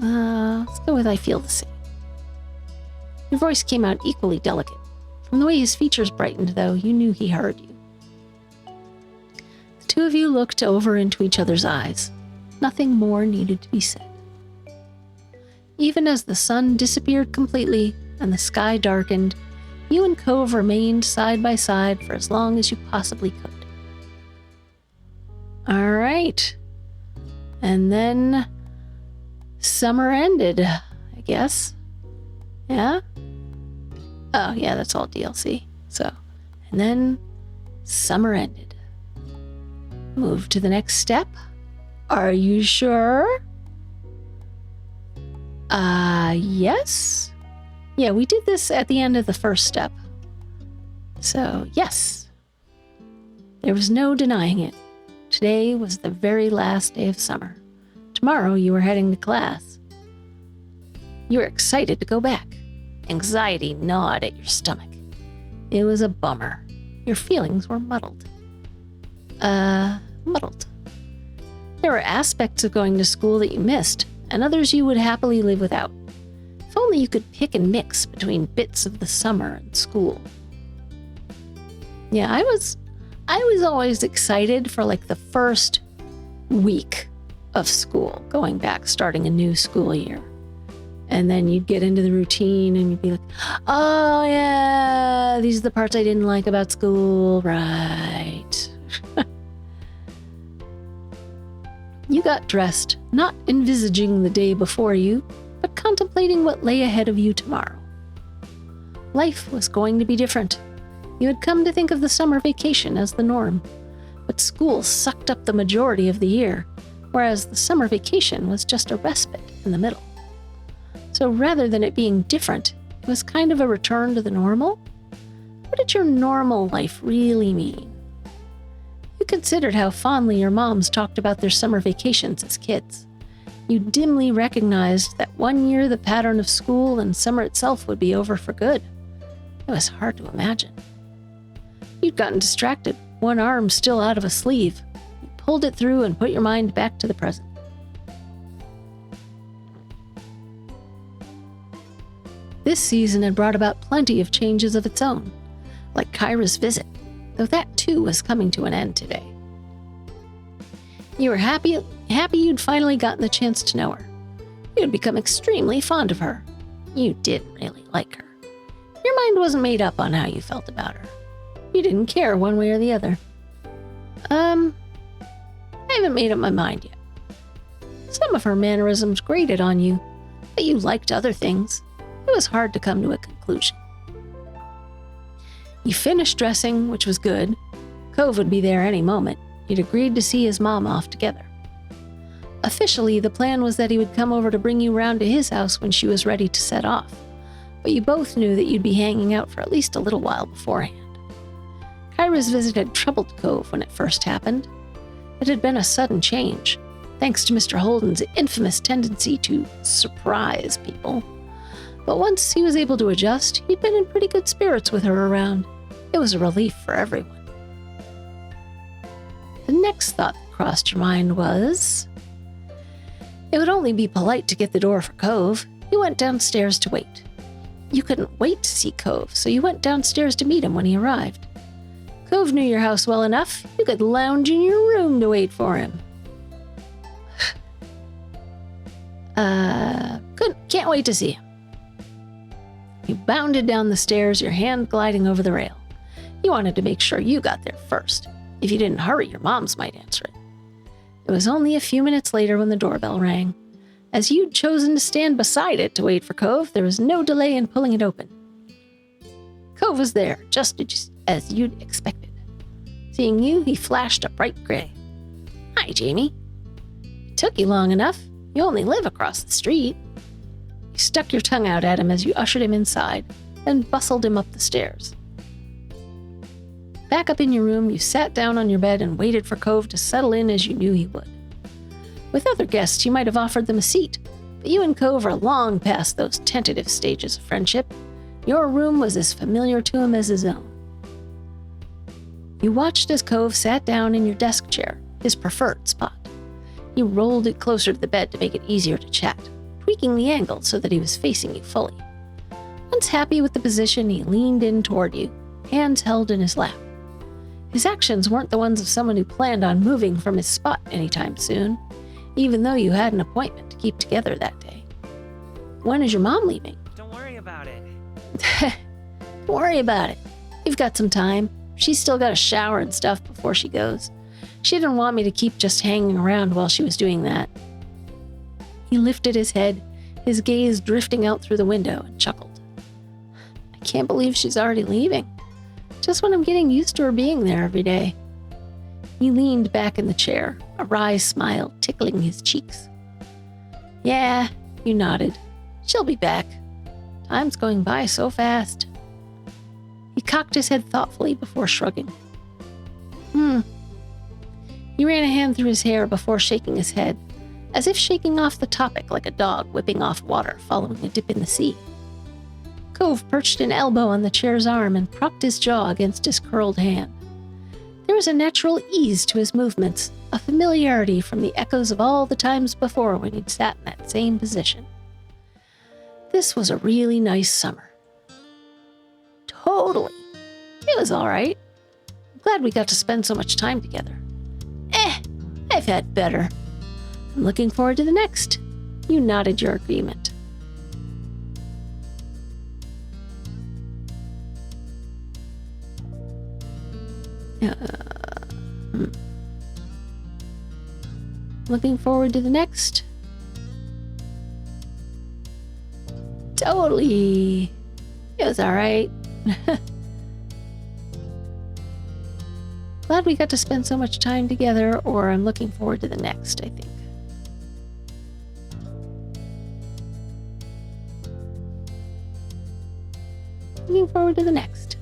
Let's go with I feel the same. Your voice came out equally delicate. From the way his features brightened, though, you knew he heard you. The two of you looked over into each other's eyes. Nothing more needed to be said. Even as the sun disappeared completely and the sky darkened, you and Cove remained side by side for as long as you possibly could. All right. And then summer ended, I guess. Yeah? Oh, yeah, that's all DLC. So, and then summer ended. Move to the next step. Are you sure? Yes. Yeah, we did this at the end of the first step. So, yes. There was no denying it. Today was the very last day of summer. Tomorrow you were heading to class. You were excited to go back. Anxiety gnawed at your stomach. It was a bummer. Your feelings were muddled. Muddled. There were aspects of going to school that you missed, and others you would happily live without. If only you could pick and mix between bits of the summer and school. Yeah, I was always excited for like the first week of school, going back, starting a new school year. And then you'd get into the routine and you'd be like, oh yeah, these are the parts I didn't like about school, right? You got dressed, not envisaging the day before you, but contemplating what lay ahead of you tomorrow. Life was going to be different. You had come to think of the summer vacation as the norm, but school sucked up the majority of the year, whereas the summer vacation was just a respite in the middle. So rather than it being different, it was kind of a return to the normal. What did your normal life really mean? You considered how fondly your moms talked about their summer vacations as kids. You dimly recognized that one year the pattern of school and summer itself would be over for good. It was hard to imagine. You'd gotten distracted, one arm still out of a sleeve. You pulled it through and put your mind back to the present. This season had brought about plenty of changes of its own, like Kyra's visit, though that too was coming to an end today. You were happy you'd finally gotten the chance to know her. You had become extremely fond of her. You didn't really like her. Your mind wasn't made up on how you felt about her. You didn't care one way or the other. I haven't made up my mind yet. Some of her mannerisms grated on you, but you liked other things. It was hard to come to a conclusion. You finished dressing, which was good. Cove would be there any moment. You'd agreed to see his mom off together. Officially, the plan was that he would come over to bring you round to his house when she was ready to set off, but you both knew that you'd be hanging out for at least a little while beforehand. Kyra's visit had troubled Cove when it first happened. It had been a sudden change, thanks to Mr. Holden's infamous tendency to surprise people. But once he was able to adjust, he'd been in pretty good spirits with her around. It was a relief for everyone. The next thought that crossed your mind was, it would only be polite to get the door for Cove. You went downstairs to wait. You couldn't wait to see Cove, so you went downstairs to meet him when he arrived. Cove knew your house well enough, you could lounge in your room to wait for him. Can't wait to see him. You bounded down the stairs, your hand gliding over the rail. You wanted to make sure you got there first. If you didn't hurry, your moms might answer it. It was only a few minutes later when the doorbell rang. As you'd chosen to stand beside it to wait for Cove, there was no delay in pulling it open. Cove was there, just as you'd expected. Seeing you, he flashed a bright gray. Hi, Jamie. It took you long enough. You only live across the street. You stuck your tongue out at him as you ushered him inside, then bustled him up the stairs. Back up in your room, you sat down on your bed and waited for Cove to settle in as you knew he would. With other guests, you might have offered them a seat, but you and Cove are long past those tentative stages of friendship. Your room was as familiar to him as his own. You watched as Cove sat down in your desk chair, his preferred spot. He rolled it closer to the bed to make it easier to chat, tweaking the angle so that he was facing you fully. Once happy with the position, he leaned in toward you, hands held in his lap. His actions weren't the ones of someone who planned on moving from his spot anytime soon, even though you had an appointment to keep together that day. When is your mom leaving? Don't worry about it. Don't worry about it. You've got some time. She's still got a shower and stuff before she goes. She didn't want me to keep just hanging around while she was doing that. He lifted his head, his gaze drifting out through the window, and chuckled. I can't believe she's already leaving. Just when I'm getting used to her being there every day. He leaned back in the chair, a wry smile tickling his cheeks. Yeah, you nodded. She'll be back. Time's going by so fast. He cocked his head thoughtfully before shrugging. He ran a hand through his hair before shaking his head, as if shaking off the topic like a dog whipping off water following a dip in the sea. Cove perched an elbow on the chair's arm and propped his jaw against his curled hand. There was a natural ease to his movements, a familiarity from the echoes of all the times before when he'd sat in that same position. This was a really nice summer. Totally. It was all right. I'm glad we got to spend so much time together. I've had better. I'm looking forward to the next. You nodded your agreement. Looking forward to the next? Totally. It was all right. Glad we got to spend so much time together, or I'm looking forward to the next, I think. Looking forward to the next.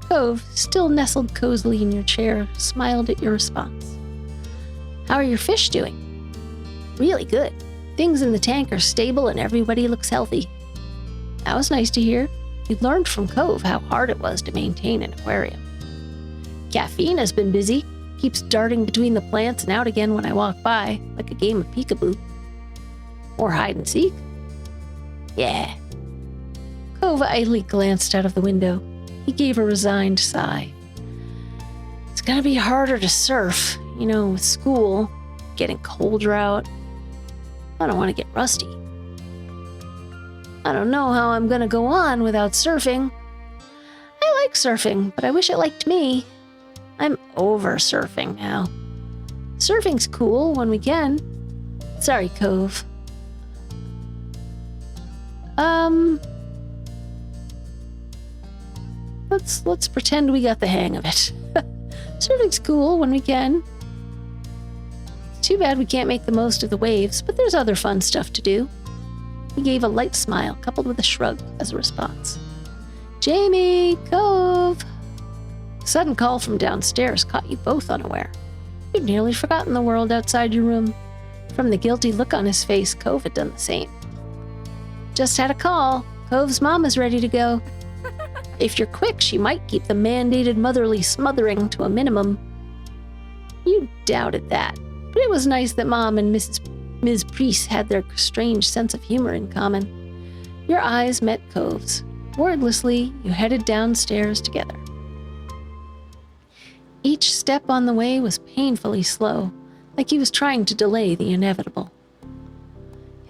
Cove, still nestled cozily in your chair, smiled at your response. How are your fish doing? Really good. Things in the tank are stable and everybody looks healthy. That was nice to hear. You learned from Cove how hard it was to maintain an aquarium. Caffeine has been busy, keeps darting between the plants and out again when I walk by, like a game of peekaboo. Or hide and seek. Yeah. Cove idly glanced out of the window. He gave a resigned sigh. It's gonna be harder to surf, with school, getting colder out. I don't want to get rusty. I don't know how I'm gonna go on without surfing. I like surfing, but I wish it liked me. I'm over surfing now. Surfing's cool when we can. Sorry, Cove. Let's pretend we got the hang of it. Surfing's cool when we can. It's too bad we can't make the most of the waves, but there's other fun stuff to do. He gave a light smile coupled with a shrug as a response. Jamie, Cove. A sudden call from downstairs caught you both unaware. You'd nearly forgotten the world outside your room. From the guilty look on his face, Cove had done the same. Just had a call. Cove's mom is ready to go. If you're quick, she might keep the mandated motherly smothering to a minimum. You doubted that, but it was nice that Mom and Ms. Priest had their strange sense of humor in common. Your eyes met Cove's. Wordlessly, you headed downstairs together. Each step on the way was painfully slow, like he was trying to delay the inevitable.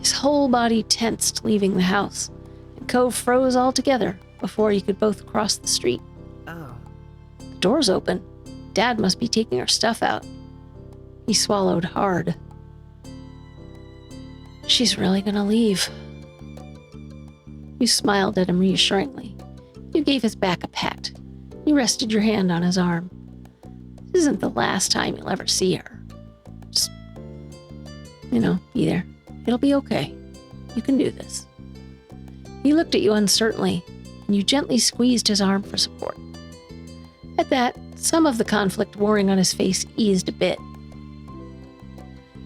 His whole body tensed leaving the house, and Cove froze altogether before you could both cross the street. Oh. The door's open. Dad must be taking our stuff out. He swallowed hard. She's really gonna leave. You smiled at him reassuringly. You gave his back a pat. You rested your hand on his arm. This isn't the last time you'll ever see her. Just, be there. It'll be okay. You can do this. He looked at you uncertainly, and you gently squeezed his arm for support. At that, some of the conflict warring on his face eased a bit.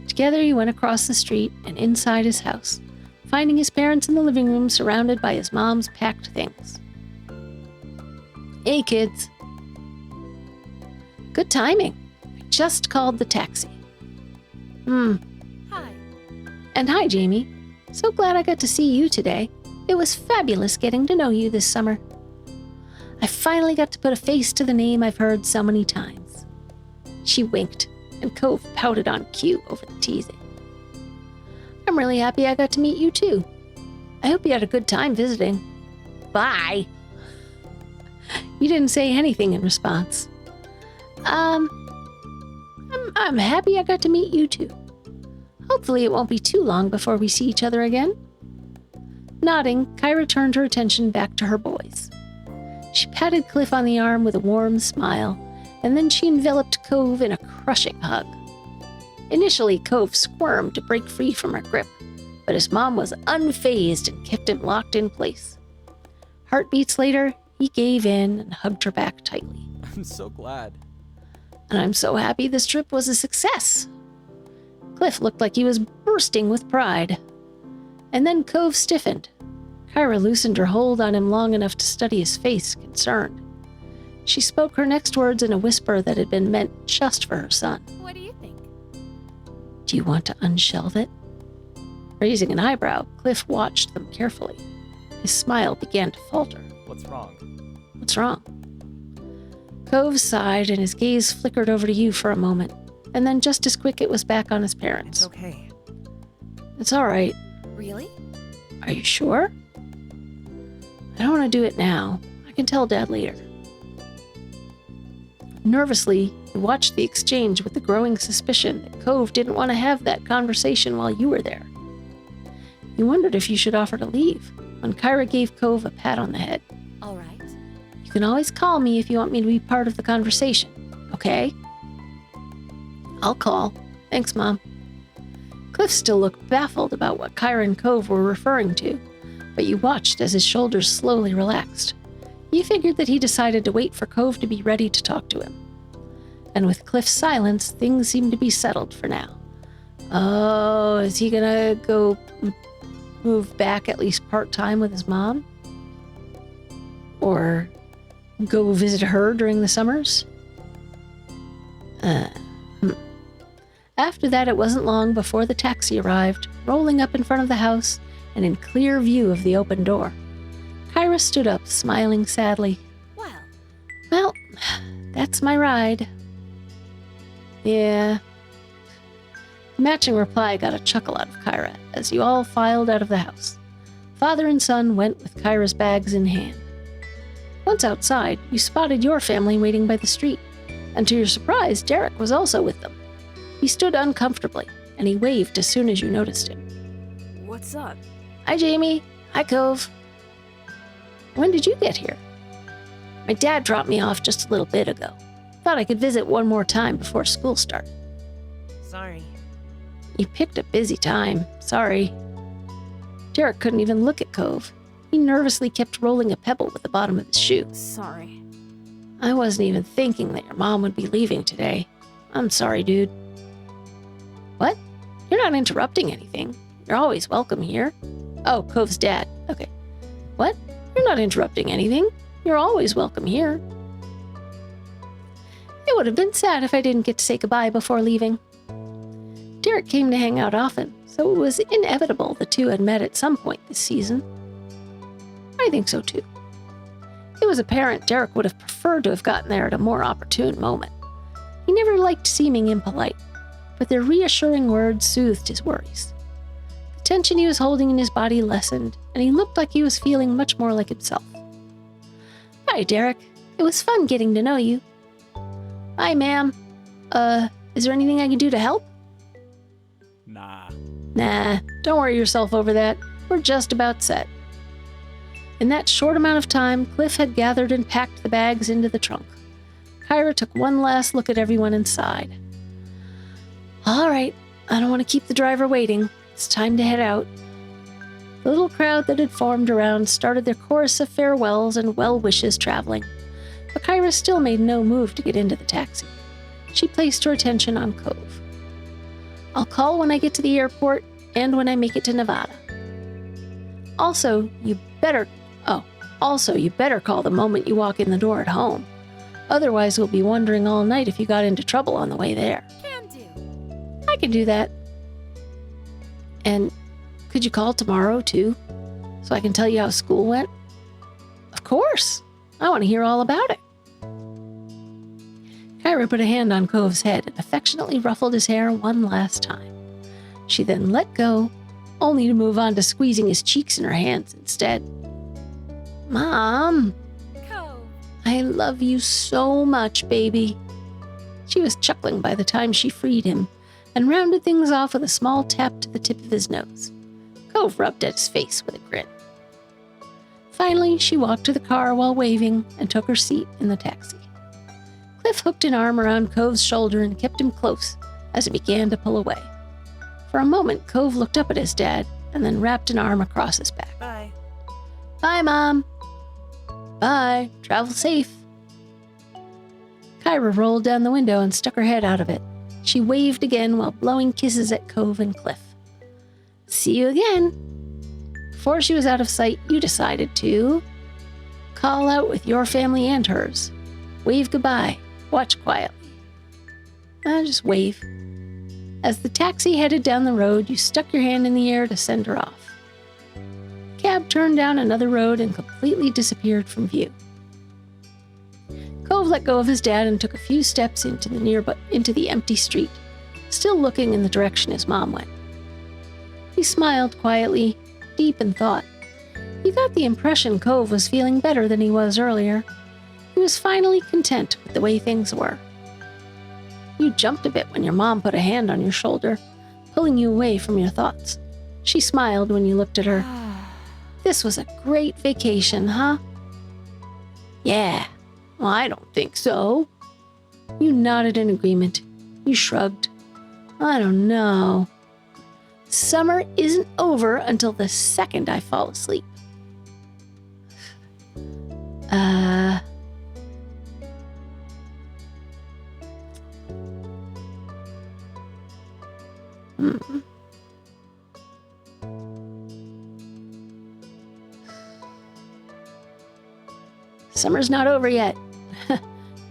Together you went across the street and inside his house, finding his parents in the living room surrounded by his mom's packed things. Hey, kids. Good timing. I just called the taxi. Hi. And hi, Jamie. So glad I got to see you today. It was fabulous getting to know you this summer. I finally got to put a face to the name I've heard so many times. She winked, and Cove pouted on cue over the teasing. I'm really happy I got to meet you too. I hope you had a good time visiting. Bye. You didn't say anything in response. I'm happy I got to meet you too. Hopefully it won't be too long before we see each other again. Nodding, Kyra turned her attention back to her boys. She patted Cliff on the arm with a warm smile, and then she enveloped Cove in a crushing hug. Initially, Cove squirmed to break free from her grip, but his mom was unfazed and kept him locked in place. Heartbeats later, he gave in and hugged her back tightly. I'm so glad. And I'm so happy this trip was a success. Cliff looked like he was bursting with pride. And then Cove stiffened. Kyra loosened her hold on him long enough to study his face, concerned. She spoke her next words in a whisper that had been meant just for her son. What do you think? Do you want to unshelve it? Raising an eyebrow, Cliff watched them carefully. His smile began to falter. What's wrong? What's wrong? Cove sighed and his gaze flickered over to you for a moment, and then just as quick it was back on his parents. It's okay. It's all right. Really? Are you sure? I don't want to do it now. I can tell Dad later. Nervously, you watched the exchange with the growing suspicion that Cove didn't want to have that conversation while you were there. You wondered if you should offer to leave, when Kyra gave Cove a pat on the head. All right. You can always call me if you want me to be part of the conversation, okay? I'll call. Thanks, Mom. Cliff still looked baffled about what Kyra and Cove were referring to, but you watched as his shoulders slowly relaxed. You figured that he decided to wait for Cove to be ready to talk to him. And with Cliff's silence, things seemed to be settled for now. Oh, is he gonna go move back at least part-time with his mom? Or go visit her during the summers? After that, it wasn't long before the taxi arrived, rolling up in front of the house and in clear view of the open door. Kyra stood up, smiling sadly. Well, that's my ride. Yeah. The matching reply got a chuckle out of Kyra as you all filed out of the house. Father and son went with Kyra's bags in hand. Once outside, you spotted your family waiting by the street, and to your surprise, Derek was also with them. He stood uncomfortably, and he waved as soon as you noticed him. What's up? Hi, Jamie. Hi, Cove. When did you get here? My dad dropped me off just a little bit ago. Thought I could visit one more time before school started. Sorry. You picked a busy time. Sorry. Derek couldn't even look at Cove. He nervously kept rolling a pebble with the bottom of his shoe. Sorry. I wasn't even thinking that your mom would be leaving today. I'm sorry, dude. What? You're not interrupting anything. You're always welcome here. Oh, Cove's dad. Okay. What? You're not interrupting anything. You're always welcome here. It would have been sad if I didn't get to say goodbye before leaving. Derek came to hang out often, so it was inevitable the two had met at some point this season. I think so too. It was apparent Derek would have preferred to have gotten there at a more opportune moment. He never liked seeming impolite, but their reassuring words soothed his worries. The tension he was holding in his body lessened, and he looked like he was feeling much more like himself. Hi, Derek. It was fun getting to know you. Hi, ma'am. Is there anything I can do to help? Nah, don't worry yourself over that. We're just about set. In that short amount of time, Cliff had gathered and packed the bags into the trunk. Kyra took one last look at everyone and sighed. All right, I don't want to keep the driver waiting. It's time to head out. The little crowd that had formed around started their chorus of farewells and well wishes traveling, but Kyra still made no move to get into the taxi. She placed her attention on Cove. I'll call when I get to the airport and when I make it to Nevada. Also, you better call the moment you walk in the door at home. Otherwise, we'll be wondering all night if you got into trouble on the way there. Can do. I can do that. And Could you call tomorrow, too, so I can tell you how school went? Of course. I want to hear all about it. Kyra put a hand on Cove's head and affectionately ruffled his hair one last time. She then let go, only to move on to squeezing his cheeks in her hands instead. Mom, Cove. I love you so much, baby. She was chuckling by the time she freed him and rounded things off with a small tap to the tip of his nose. Cove rubbed at his face with a grin. Finally, she walked to the car while waving and took her seat in the taxi. Cliff hooked an arm around Cove's shoulder and kept him close as he began to pull away. For a moment, Cove looked up at his dad and then wrapped an arm across his back. Bye. Bye, Mom. Bye. Travel safe. Kyra rolled down the window and stuck her head out of it. She waved again while blowing kisses at Cove and Cliff. See you again. Before she was out of sight, you decided to call out with your family and hers. Wave goodbye. Watch quietly. Just wave. As the taxi headed down the road, you stuck your hand in the air to send her off. The cab turned down another road and completely disappeared from view. Cove let go of his dad and took a few steps into the empty street, still looking in the direction his mom went. He smiled quietly, deep in thought. You got the impression Cove was feeling better than he was earlier. He was finally content with the way things were. You jumped a bit when your mom put a hand on your shoulder, pulling you away from your thoughts. She smiled when you looked at her. This was a great vacation, huh? Yeah. Well, I don't think so. You nodded in agreement. You shrugged. I don't know. Summer isn't over until the second I fall asleep. Summer's not over yet.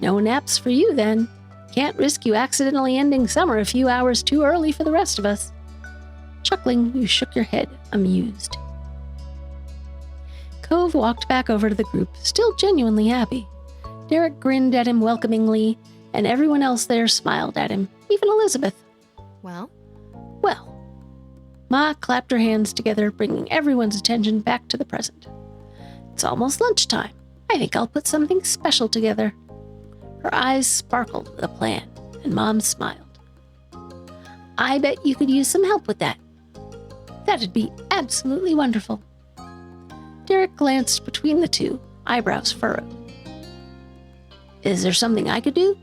No naps for you then. Can't risk you accidentally ending summer a few hours too early for the rest of us. Chuckling, you shook your head, amused. Cove walked back over to the group, still genuinely happy. Derek grinned at him welcomingly, and everyone else there smiled at him, even Elizabeth. Well? Well. Ma clapped her hands together, bringing everyone's attention back to the present. It's almost lunchtime. I think I'll put something special together. Her eyes sparkled with a plan, and Mom smiled. I bet you could use some help with that. That'd be absolutely wonderful. Derek glanced between the two, eyebrows furrowed. Is there something I could do?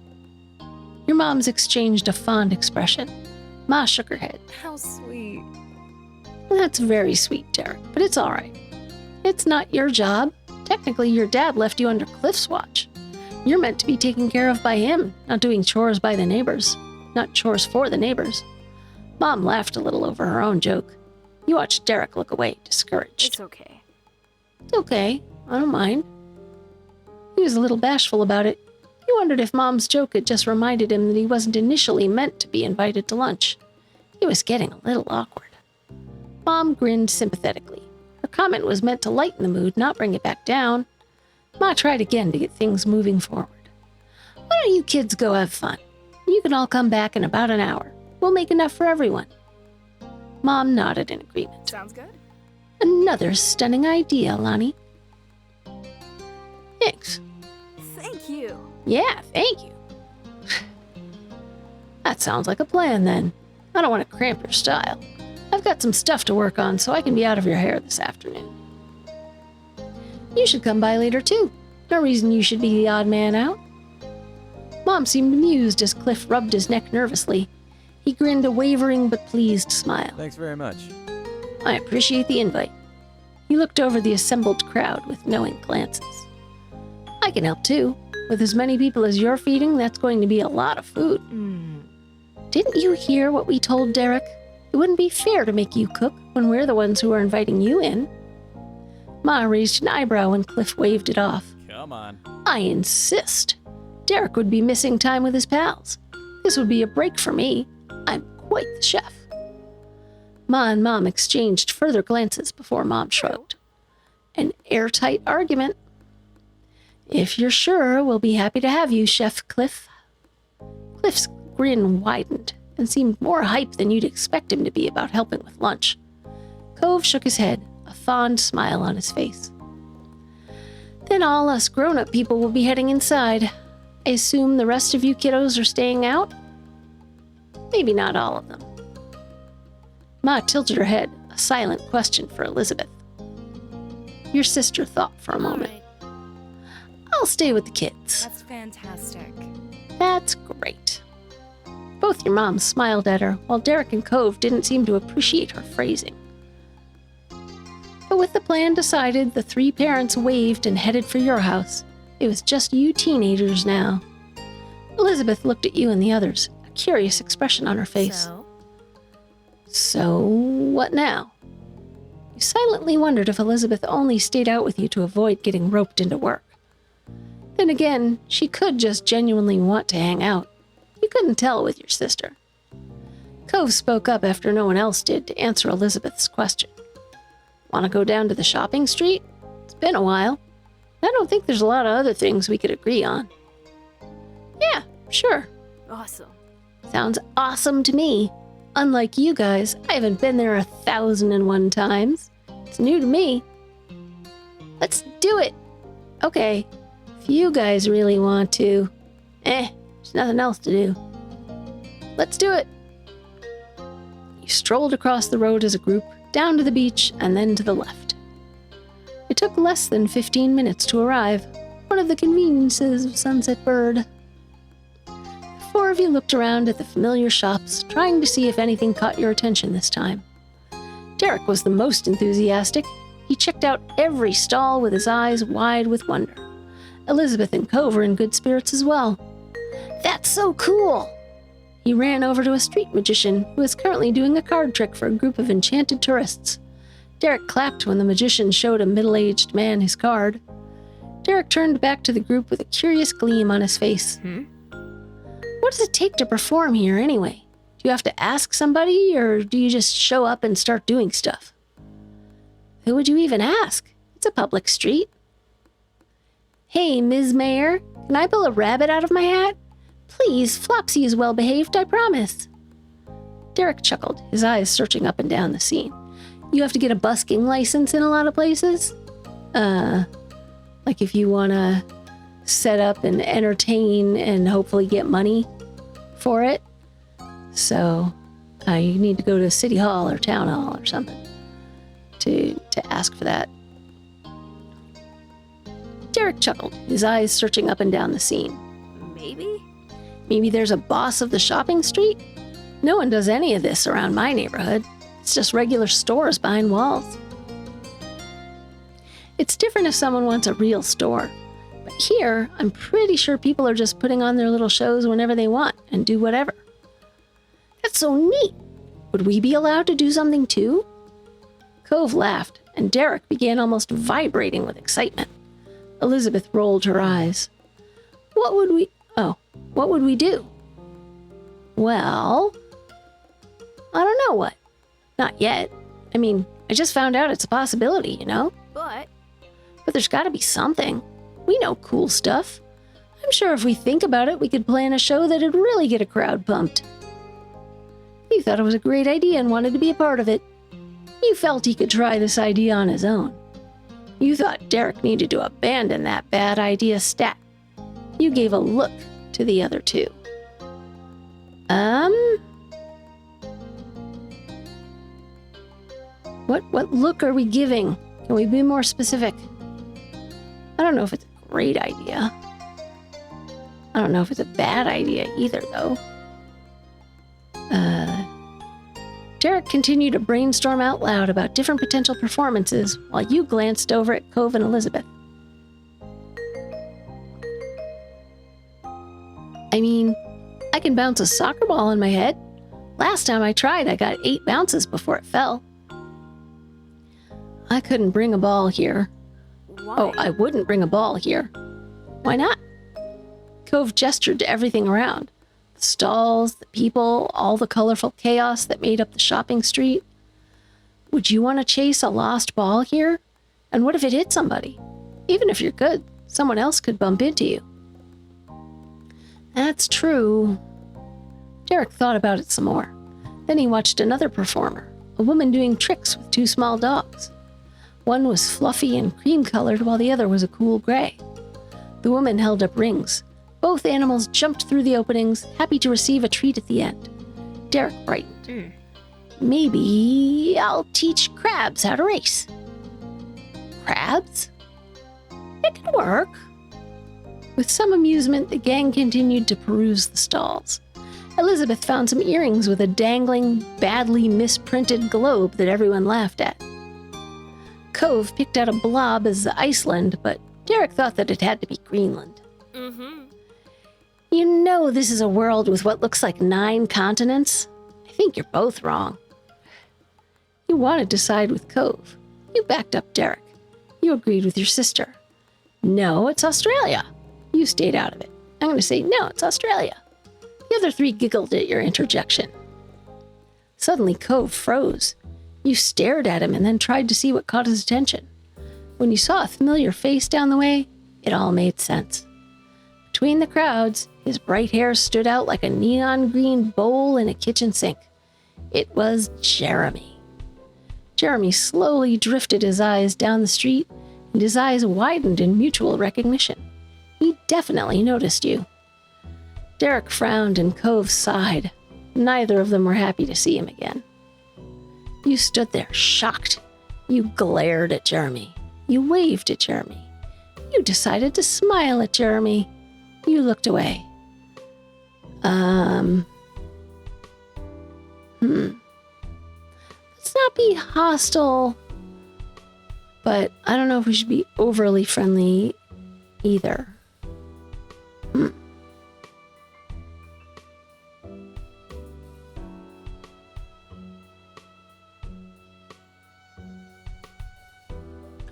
Your moms exchanged a fond expression. Ma shook her head. How sweet. That's very sweet, Derek, but it's all right. It's not your job. Technically, your dad left you under Cliff's watch. You're meant to be taken care of by him, not doing chores by the neighbors. Not chores for the neighbors. Mom laughed a little over her own joke. You watched Derek look away, discouraged. It's okay. It's okay. I don't mind. He was a little bashful about it. He wondered if Mom's joke had just reminded him that he wasn't initially meant to be invited to lunch. He was getting a little awkward. Mom grinned sympathetically. Her comment was meant to lighten the mood, not bring it back down. Ma tried again to get things moving forward. Why don't you kids go have fun? You can all come back in about an hour. We'll make enough for everyone. Mom nodded in agreement. Sounds good. Another stunning idea, Lonnie. Thanks. Thank you. Yeah, thank you. That sounds like a plan, then. I don't want to cramp your style. I've got some stuff to work on, so I can be out of your hair this afternoon. You should come by later, too. No reason you should be the odd man out. Mom seemed amused as Cliff rubbed his neck nervously. He grinned a wavering but pleased smile. Thanks very much. I appreciate the invite. He looked over the assembled crowd with knowing glances. I can help, too. With as many people as you're feeding, that's going to be a lot of food. Didn't you hear what we told Derek? It wouldn't be fair to make you cook when we're the ones who are inviting you in. Ma raised an eyebrow when Cliff waved it off. Come on. I insist. Derek would be missing time with his pals. This would be a break for me. I'm quite the chef. Ma and Mom exchanged further glances before Mom shrugged. An airtight argument. If you're sure, we'll be happy to have you, Chef Cliff. Cliff's grin widened and seemed more hype than you'd expect him to be about helping with lunch. Cove shook his head, a fond smile on his face. Then all us grown-up people will be heading inside. I assume the rest of you kiddos are staying out? Maybe not all of them. Ma tilted her head, a silent question for Elizabeth. Your sister thought for a moment. All right. I'll stay with the kids. That's fantastic. That's great. Both your moms smiled at her, while Derek and Cove didn't seem to appreciate her phrasing. But with the plan decided, the three parents waved and headed for your house. It was just you teenagers now. Elizabeth looked at you and the others, a curious expression on her face. So, what now? You silently wondered if Elizabeth only stayed out with you to avoid getting roped into work. Then again, she could just genuinely want to hang out. You couldn't tell with your sister. Cove spoke up after no one else did to answer Elizabeth's question. Want to go down to the shopping street? It's been a while. I don't think there's a lot of other things we could agree on. Yeah, sure. Awesome. Sounds awesome to me. Unlike you guys, I haven't been there 1,001 times. It's new to me. Let's do it. Okay, if you guys really want to. There's nothing else to do. Let's do it. You strolled across the road as a group, down to the beach, and then to the left. It took less than 15 minutes to arrive, one of the conveniences of Sunset Bird. The four of you looked around at the familiar shops, trying to see if anything caught your attention this time. Derek was the most enthusiastic. He checked out every stall with his eyes wide with wonder. Elizabeth and Cove were in good spirits as well. That's so cool! He ran over to a street magician who was currently doing a card trick for a group of enchanted tourists. Derek clapped when the magician showed a middle-aged man his card. Derek turned back to the group with a curious gleam on his face. What does it take to perform here anyway? Do you have to ask somebody, or do you just show up and start doing stuff? Who would you even ask? It's a public street. Hey, Ms. Mayor, can I pull a rabbit out of my hat? Please, Flopsy is well behaved, I promise. Derek chuckled, his eyes searching up and down the scene. You have to get a busking license in a lot of places? Like if you want to set up and entertain and hopefully get money for it. So, you need to go to City Hall or Town Hall or something to ask for that. Derek chuckled, his eyes searching up and down the scene. Maybe there's a boss of the shopping street? No one does any of this around my neighborhood. It's just regular stores behind walls. It's different if someone wants a real store. But here, I'm pretty sure people are just putting on their little shows whenever they want and do whatever. That's so neat. Would we be allowed to do something too? Cove laughed, and Derek began almost vibrating with excitement. Elizabeth rolled her eyes. What would we do? Well, I don't know what. Not yet. I mean, I just found out it's a possibility, you know? But there's gotta be something. We know cool stuff. I'm sure if we think about it, we could plan a show that'd really get a crowd pumped. You thought it was a great idea and wanted to be a part of it. You felt he could try this idea on his own. You thought Derek needed to abandon that bad idea stat. You gave a look to the other two. What look are we giving? Can we be more specific? I don't know if it's a great idea. I don't know if it's a bad idea either, though. Derek continued to brainstorm out loud about different potential performances while you glanced over at Cove and Elizabeth. I mean, I can bounce a soccer ball on my head. Last time I tried, I got 8 bounces before it fell. I couldn't bring a ball here. why? Oh, I wouldn't bring a ball here. Why not? Cove gestured to everything around. The stalls, the people, all the colorful chaos that made up the shopping street. Would you want to chase a lost ball here? And what if it hit somebody? Even if you're good, someone else could bump into you. That's true. Derek thought about it some more. Then he watched another performer, a woman doing tricks with two small dogs. One was fluffy and cream-colored, while the other was a cool gray. The woman held up rings. Both animals jumped through the openings, happy to receive a treat at the end. Derek brightened. Maybe I'll teach crabs how to race. Crabs? It can work. With some amusement, the gang continued to peruse the stalls. Elizabeth found some earrings with a dangling, badly misprinted globe that everyone laughed at. Cove picked out a blob as Iceland, but Derek thought that it had to be Greenland. You know this is a world with what looks like 9 continents? I think you're both wrong. You wanted to side with Cove. You backed up Derek. You agreed with your sister. No, it's Australia. You stayed out of it. I'm going to say, no, it's Australia. The other 3 giggled at your interjection. Suddenly, Cove froze. You stared at him and then tried to see what caught his attention. When you saw a familiar face down the way, it all made sense. Between the crowds, his bright hair stood out like a neon green bowl in a kitchen sink. It was Jeremy. Jeremy slowly drifted his eyes down the street, and his eyes widened in mutual recognition. He definitely noticed you. Derek frowned and Cove sighed. Neither of them were happy to see him again. You stood there, shocked. You glared at Jeremy. You waved at Jeremy. You decided to smile at Jeremy. You looked away. Let's not be hostile, but I don't know if we should be overly friendly either.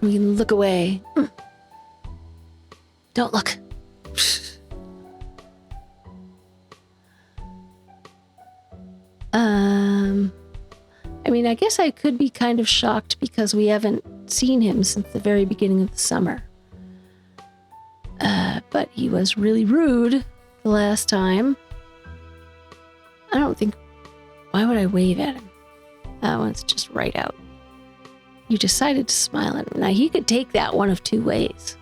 We can look away. Don't look. I guess I could be kind of shocked because we haven't seen him since the very beginning of the summer. But he was really rude the last time. I don't think... Why would I wave at him? That one's just right out. You decided to smile at him. Now, he could take that one of 2 ways.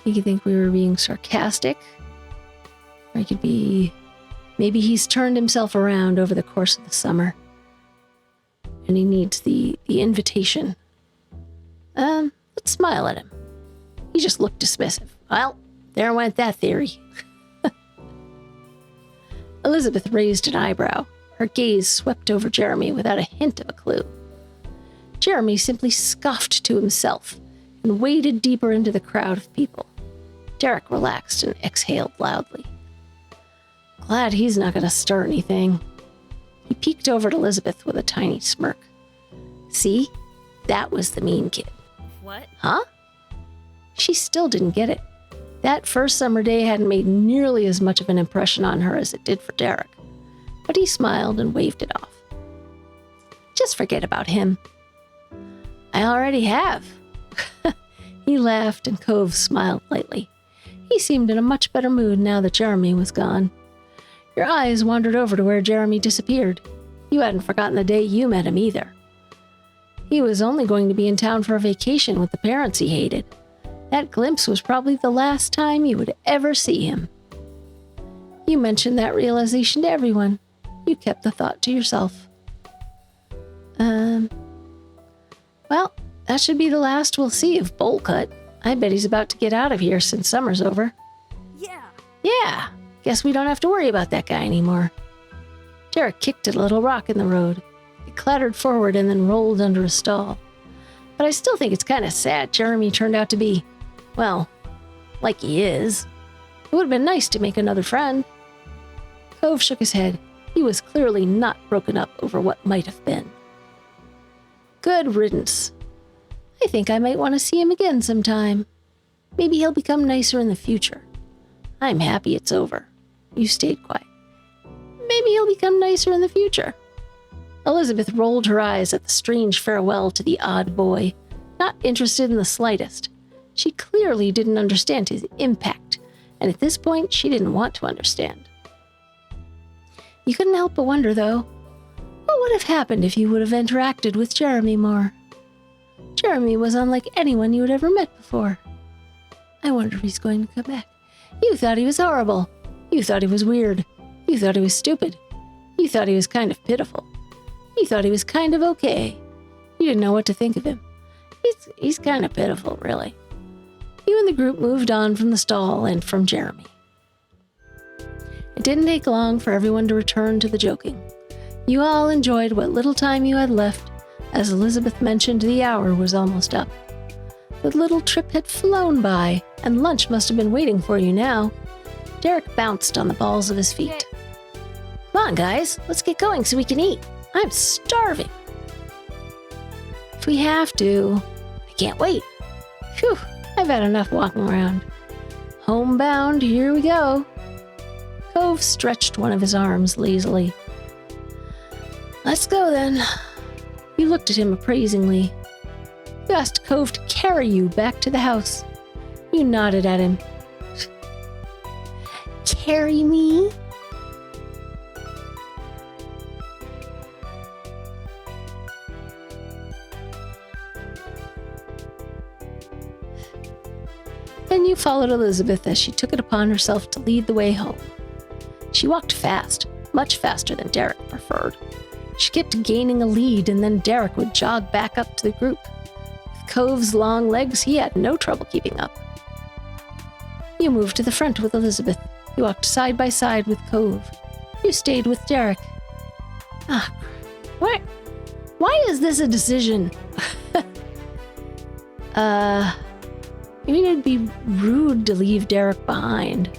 He could think we were being sarcastic. Or he could be... Maybe he's turned himself around over the course of the summer. And he needs the invitation. Let's smile at him. He just looked dismissive. Well, there went that theory. Elizabeth raised an eyebrow. Her gaze swept over Jeremy without a hint of a clue. Jeremy simply scoffed to himself and waded deeper into the crowd of people. Derek relaxed and exhaled loudly. Glad he's not going to start anything. He peeked over at Elizabeth with a tiny smirk. See? That was the mean kid. What? Huh? She still didn't get it. That first summer day hadn't made nearly as much of an impression on her as it did for Derek. But he smiled and waved it off. Just forget about him. I already have. He laughed and Cove smiled lightly. He seemed in a much better mood now that Jeremy was gone. Your eyes wandered over to where Jeremy disappeared. You hadn't forgotten the day you met him either. He was only going to be in town for a vacation with the parents he hated. That glimpse was probably the last time you would ever see him. You mentioned that realization to everyone. You kept the thought to yourself. Well, that should be the last we'll see of Bowl-Cut. I bet he's about to get out of here since summer's over. Yeah. Guess we don't have to worry about that guy anymore. Derek kicked a little rock in the road. It clattered forward and then rolled under a stall. But I still think it's kind of sad Jeremy turned out to be, well, like he is. It would have been nice to make another friend. Cove shook his head. He was clearly not broken up over what might have been. Good riddance. I think I might want to see him again sometime. Maybe he'll become nicer in the future. I'm happy it's over. You stayed quiet. Maybe he'll become nicer in the future. Elizabeth rolled her eyes at the strange farewell to the odd boy, not interested in the slightest. She clearly didn't understand his impact, and at this point, she didn't want to understand. You couldn't help but wonder, though, what would have happened if you would have interacted with Jeremy more? Jeremy was unlike anyone you had ever met before. I wonder if he's going to come back. You thought he was horrible. You thought he was weird. You thought he was stupid. You thought he was kind of pitiful. You thought he was kind of okay. You didn't know what to think of him. He's kind of pitiful, really. You and the group moved on from the stall and from Jeremy. It didn't take long for everyone to return to the joking. You all enjoyed what little time you had left. As Elizabeth mentioned, the hour was almost up. The little trip had flown by, and lunch must have been waiting for you now. Derek bounced on the balls of his feet. Come on, guys, let's get going so we can eat. I'm starving. If we have to. I can't wait. Phew, I've had enough walking around. Homebound, here we go. Cove stretched one of his arms lazily. Let's go then. You looked at him appraisingly. You asked Cove to carry you back to the house. You nodded at him. Carry me? Then you followed Elizabeth as she took it upon herself to lead the way home. She walked fast, much faster than Derek preferred. She kept gaining a lead, and then Derek would jog back up to the group. With Cove's long legs, he had no trouble keeping up. You moved to the front with Elizabeth. You walked side by side with Cove. You stayed with Derek. Why is this a decision? You mean it'd be rude to leave Derek behind.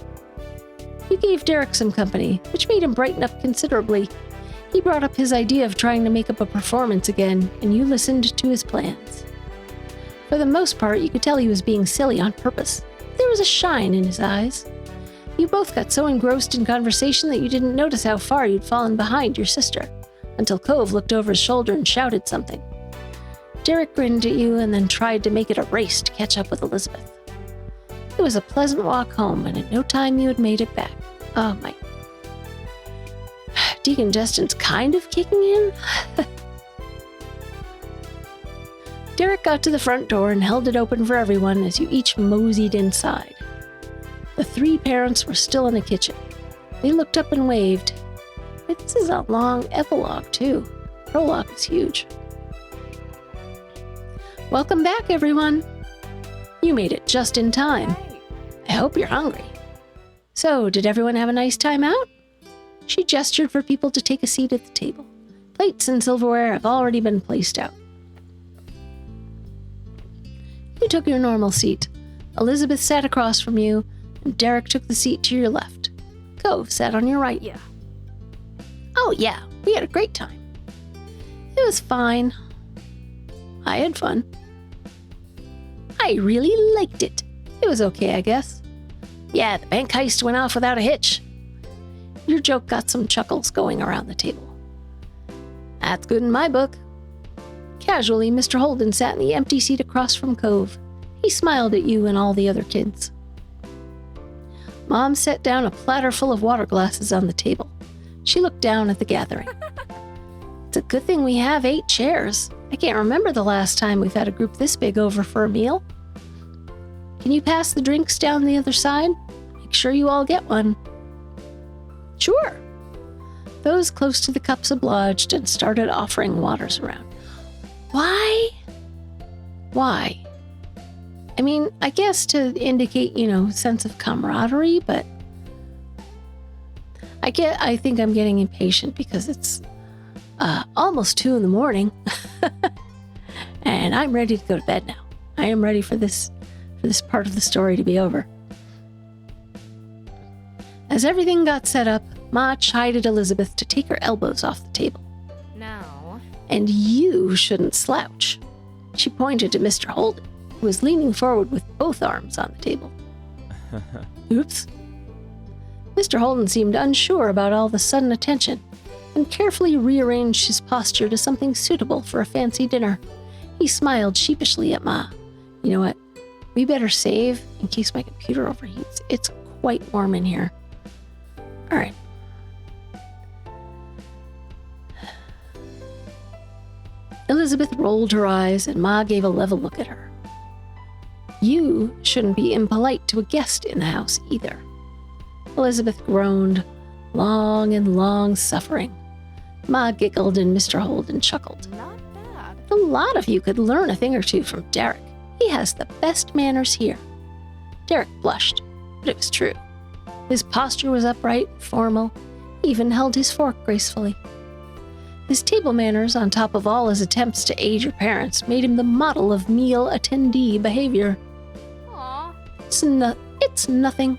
You gave Derek some company, which made him brighten up considerably. He brought up his idea of trying to make up a performance again, and you listened to his plans. For the most part, you could tell he was being silly on purpose. There was a shine in his eyes. You both got so engrossed in conversation that you didn't notice how far you'd fallen behind your sister, until Cove looked over his shoulder and shouted something. Derek grinned at you and then tried to make it a race to catch up with Elizabeth. It was a pleasant walk home, and in no time you had made it back. Oh, my decongestant's kind of kicking in? Derek got to the front door and held it open for everyone as you each moseyed inside. The three parents were still in the kitchen. They looked up and waved. This is a long epilogue, too. Prologue is huge. Welcome back, everyone. You made it just in time. Right. I hope you're hungry. So, did everyone have a nice time out? She gestured for people to take a seat at the table. Plates and silverware have already been placed out. You took your normal seat. Elizabeth sat across from you, and Derek took the seat to your left. Cove sat on your right. Yeah. Oh, yeah, we had a great time. It was fine. I had fun. I really liked it. It was okay, I guess. Yeah, the bank heist went off without a hitch. Your joke got some chuckles going around the table. That's good in my book. Casually, Mr. Holden sat in the empty seat across from Cove. He smiled at you and all the other kids. Mom set down a platter full of water glasses on the table. She looked down at the gathering. It's a good thing we have 8 chairs. I can't remember the last time we've had a group this big over for a meal. Can you pass the drinks down the other side? Make sure you all get one. Sure. Those close to the cups obliged and started offering waters around. Why? Why? I mean, I guess to indicate, sense of camaraderie, but I think I'm getting impatient because it's almost 2 a.m. and I'm ready to go to bed now. I am ready for this part of the story to be over. As everything got set up, Ma chided Elizabeth to take her elbows off the table. Now. And you shouldn't slouch. She pointed to Mr. Holden, who was leaning forward with both arms on the table. Oops. Mr. Holden seemed unsure about all the sudden attention. and carefully rearranged his posture to something suitable for a fancy dinner. He smiled sheepishly at Ma. You know what? We better save in case my computer overheats. It's quite warm in here. All right. Elizabeth rolled her eyes, and Ma gave a level look at her. You shouldn't be impolite to a guest in the house either. Elizabeth groaned, long and long suffering. Ma giggled, and Mr. Holden chuckled. Not bad. A lot of you could learn a thing or two from Derek. He has the best manners here. Derek blushed, but it was true. His posture was upright, formal, he even held his fork gracefully. His table manners, on top of all his attempts to aid your parents, made him the model of meal attendee behavior. Aw. It's nothing.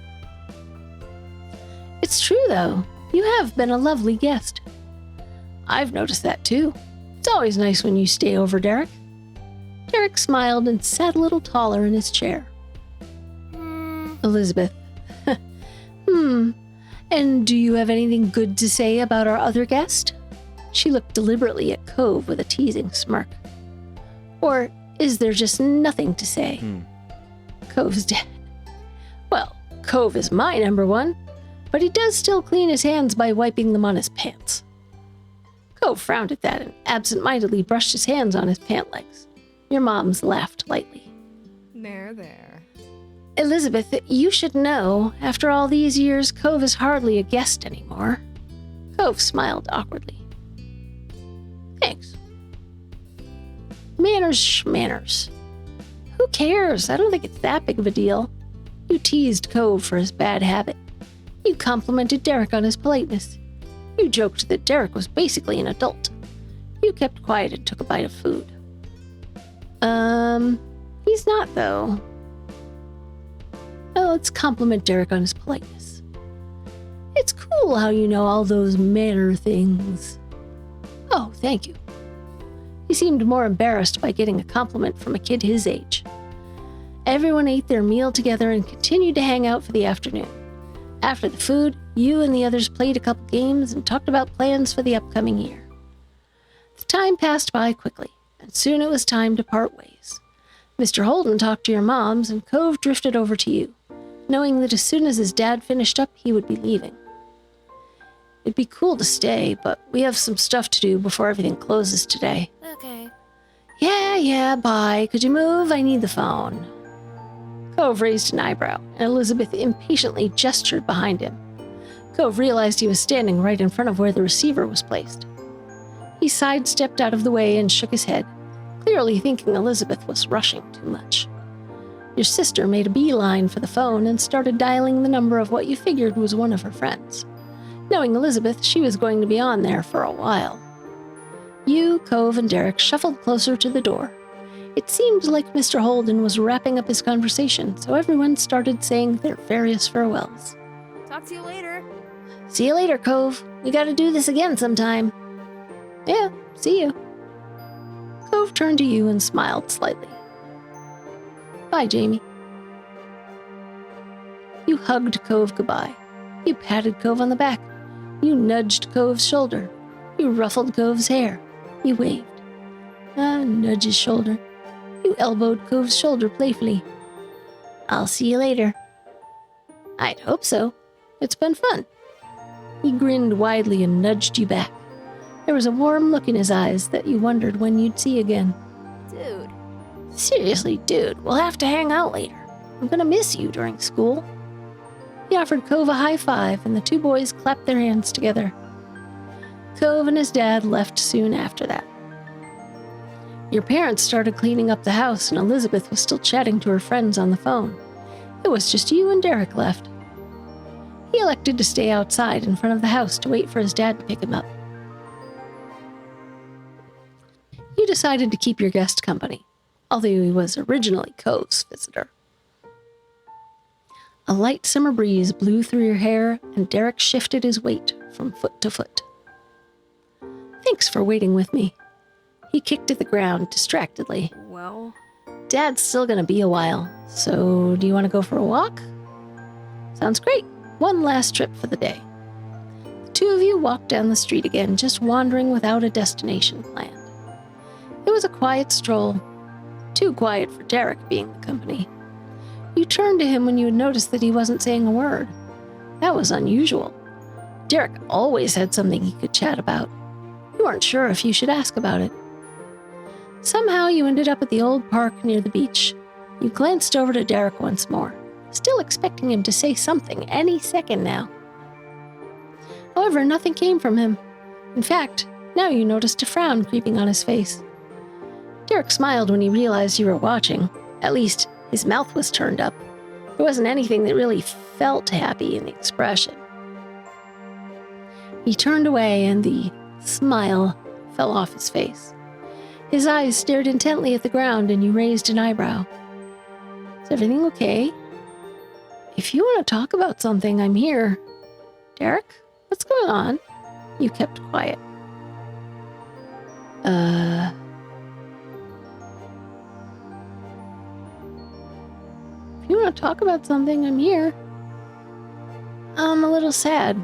It's true, though. You have been a lovely guest. I've noticed that, too. It's always nice when you stay over, Derek. Derek smiled and sat a little taller in his chair. Elizabeth. And do you have anything good to say about our other guest? She looked deliberately at Cove with a teasing smirk. Or is there just nothing to say? Cove's dead. Well, Cove is my number one, but he does still clean his hands by wiping them on his pants. Cove frowned at that and absent-mindedly brushed his hands on his pant legs. Your moms laughed lightly. There. Elizabeth, you should know, after all these years, Cove is hardly a guest anymore. Cove smiled awkwardly. Thanks. Manners schmanners. Who cares? I don't think it's that big of a deal. You teased Cove for his bad habit. You complimented Derek on his politeness. You joked that Derek was basically an adult. You kept quiet and took a bite of food. He's not, though. Well, let's compliment Derek on his politeness. It's cool how you know all those manner things. Oh, thank you. He seemed more embarrassed by getting a compliment from a kid his age. Everyone ate their meal together and continued to hang out for the afternoon. After the food, you and the others played a couple games and talked about plans for the upcoming year. The time passed by quickly, and soon it was time to part ways. Mr. Holden talked to your moms, and Cove drifted over to you, knowing that as soon as his dad finished up, he would be leaving. It'd be cool to stay, but we have some stuff to do before everything closes today. Okay. Yeah, bye. Could you move? I need the phone. Cove raised an eyebrow, and Elizabeth impatiently gestured behind him. Cove realized he was standing right in front of where the receiver was placed. He sidestepped out of the way and shook his head, clearly thinking Elizabeth was rushing too much. Your sister made a beeline for the phone and started dialing the number of what you figured was one of her friends. Knowing Elizabeth, she was going to be on there for a while. You, Cove, and Derek shuffled closer to the door. It seemed like Mr. Holden was wrapping up his conversation, so everyone started saying their various farewells. Talk to you later. See you later, Cove. We gotta do this again sometime. Yeah, see you. Cove turned to you and smiled slightly. Bye, Jamie. You hugged Cove goodbye. You patted Cove on the back. You nudged Cove's shoulder. You ruffled Cove's hair. You waved. Nudge his shoulder. You elbowed Cove's shoulder playfully. I'll see you later. I'd hope so. It's been fun. He grinned widely and nudged you back. There was a warm look in his eyes that you wondered when you'd see again. Dude. Seriously, dude, we'll have to hang out later. I'm gonna miss you during school. He offered Cove a high five, and the two boys clapped their hands together. Cove and his dad left soon after that. Your parents started cleaning up the house, and Elizabeth was still chatting to her friends on the phone. It was just you and Derek left. He elected to stay outside in front of the house to wait for his dad to pick him up. You decided to keep your guest company, although he was originally Cove's visitor. A light summer breeze blew through your hair, and Derek shifted his weight from foot to foot. Thanks for waiting with me. He kicked at the ground distractedly. Well, Dad's still gonna be a while, so do you want to go for a walk? Sounds great. One last trip for the day. The two of you You walked down the street again, just wandering without a destination planned. It was a quiet stroll. Too quiet for Derek being the company. You turned to him when you had noticed that he wasn't saying a word. That was unusual. Derek always had something he could chat about. You weren't sure if you should ask about it. Somehow you ended up at the old park near the beach. You glanced over to Derek once more, still expecting him to say something any second now. However, nothing came from him. In fact, now you noticed a frown creeping on his face. Derek smiled when he realized you were watching. At least, his mouth was turned up. There wasn't anything that really felt happy in the expression. He turned away and the smile fell off his face. His eyes stared intently at the ground and you raised an eyebrow. Is everything okay? If you want to talk about something, I'm here. Derek, what's going on? You kept quiet. If you want to talk about something, I'm here. I'm a little sad.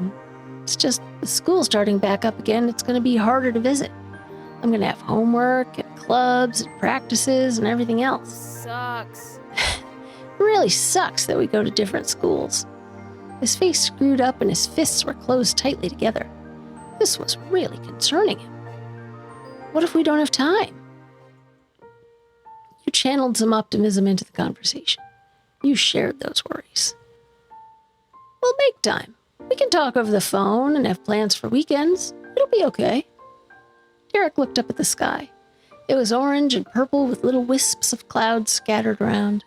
It's just the school starting back up again. It's going to be harder to visit. I'm going to have homework and clubs and practices and everything else. Sucks. It really sucks that we go to different schools. His face screwed up and his fists were closed tightly together. This was really concerning him. What if we don't have time? You channeled some optimism into the conversation. You shared those worries. We'll make time. We can talk over the phone and have plans for weekends. It'll be okay. Derek looked up at the sky. It was orange and purple with little wisps of clouds scattered around.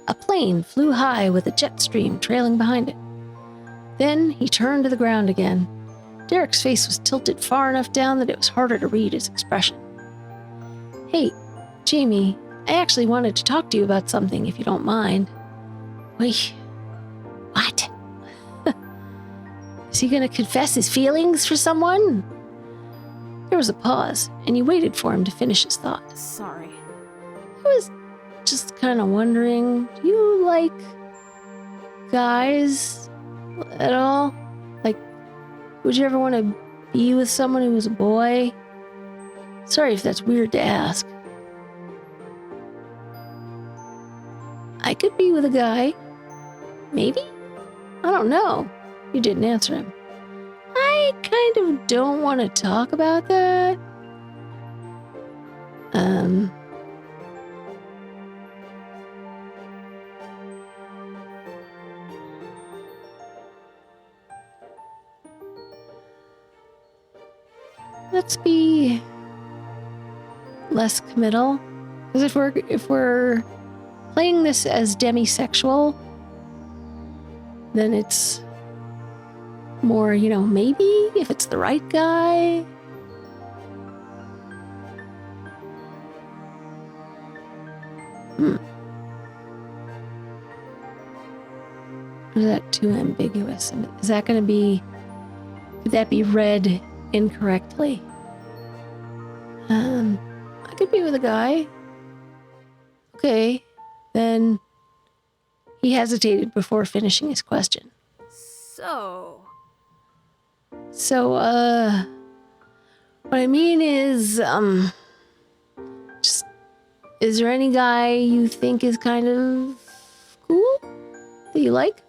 A plane flew high with a jet stream trailing behind it. Then he turned to the ground again. Derek's face was tilted far enough down that it was harder to read his expression. Hey, Jamie, I actually wanted to talk to you about something, if you don't mind. Wait, what? Is he going to confess his feelings for someone? There was a pause, and you waited for him to finish his thought. Sorry. I was just kind of wondering, do you like guys at all? Like, would you ever want to be with someone who was a boy? Sorry if that's weird to ask. I could be with a guy. Maybe? I don't know. You didn't answer him. I kind of don't want to talk about that. Let's be less committal. Because if we're playing this as demisexual, then it's more, maybe if it's the right guy. Or is that too ambiguous? Is that going to be, could that be read incorrectly? I could be with a guy. Okay, then he hesitated before finishing his question. So, what I mean is, just, is there any guy you think is kind of cool that you like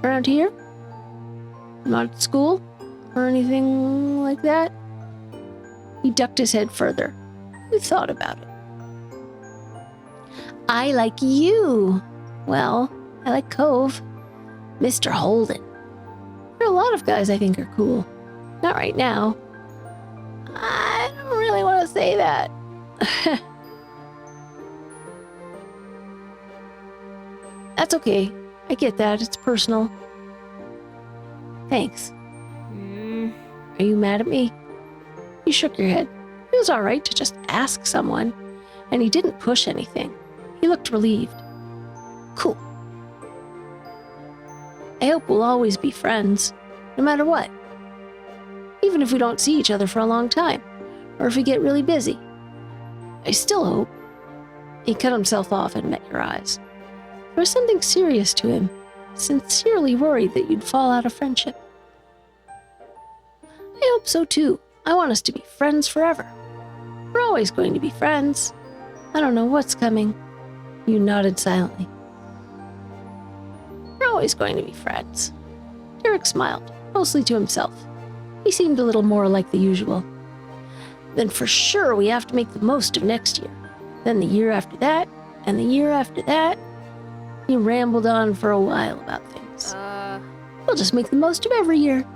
around here? Not at school or anything like that? He ducked his head further. You thought about it. I like you. Well, I like Cove. Mr. Holden. There are a lot of guys I think are cool. Not right now. I don't really want to say that. That's okay. I get that. It's personal. Thanks. Are you mad at me? You shook your head. It was all right to just ask someone, and he didn't push anything. He looked relieved. Cool. I hope we'll always be friends, no matter what. Even if we don't see each other for a long time, or if we get really busy. I still hope. He cut himself off and met your eyes. There was something serious to him, sincerely worried that you'd fall out of friendship. hope so too. I want us to be friends forever. We're always going to be friends. I don't know what's coming. You nodded silently. We're always going to be friends. Derek smiled, mostly to himself. He seemed a little more like the usual. Then for sure we have to make the most of next year. Then the year after that, and the year after that. He rambled on for a while about things. We'll just make the most of every year.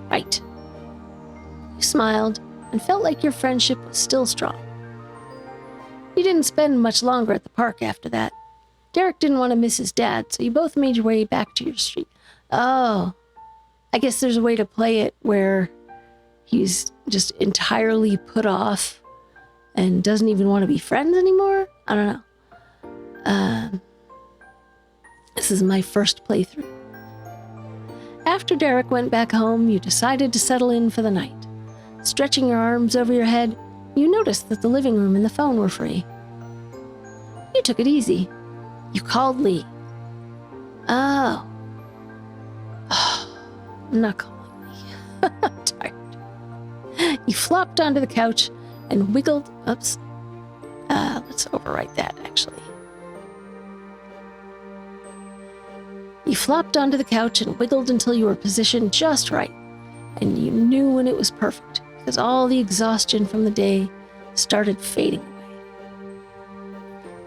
Right. You smiled and felt like your friendship was still strong. You didn't spend much longer at the park after that. Derek didn't want to miss his dad, so you both made your way back to your street. Oh, I guess there's a way to play it where he's just entirely put off and doesn't even want to be friends anymore? I don't know. This is my first playthrough. After Derek went back home, you decided to settle in for the night. Stretching your arms over your head, you noticed that the living room and the phone were free. You took it easy. You called Lee. Oh. I'm not calling Lee. I'm tired. You flopped onto the couch and wiggled. Oops. Let's overwrite that, actually. You flopped onto the couch and wiggled until you were positioned just right, and you knew when it was perfect, because all the exhaustion from the day started fading away.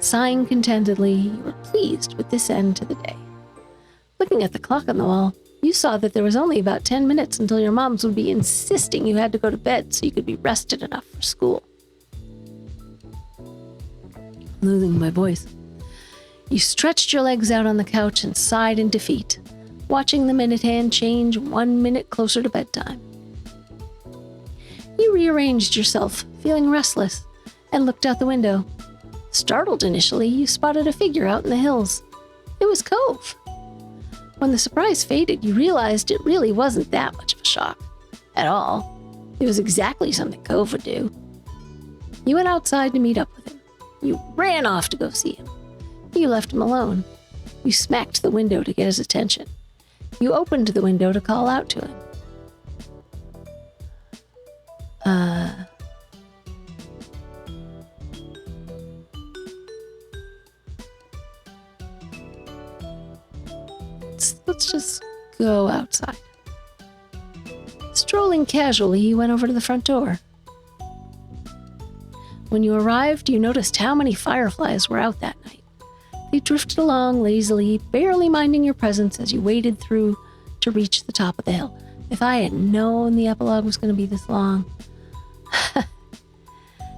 Sighing contentedly, you were pleased with this end to the day. Looking at the clock on the wall, you saw that there was only about 10 minutes until your moms would be insisting you had to go to bed so you could be rested enough for school. Losing my voice. You stretched your legs out on the couch and sighed in defeat, watching the minute hand change 1 minute closer to bedtime. You rearranged yourself, feeling restless, and looked out the window. Startled initially, you spotted a figure out in the hills. It was Cove. When the surprise faded, you realized it really wasn't that much of a shock. At all. It was exactly something Cove would do. You went outside to meet up with him. You ran off to go see him. You left him alone. You smacked the window to get his attention. You opened the window to call out to him. Let's just go outside. Strolling casually, he went over to the front door. When you arrived, you noticed how many fireflies were out that night. They drifted along lazily, barely minding your presence as you waded through to reach the top of the hill. If I had known the epilogue was going to be this long.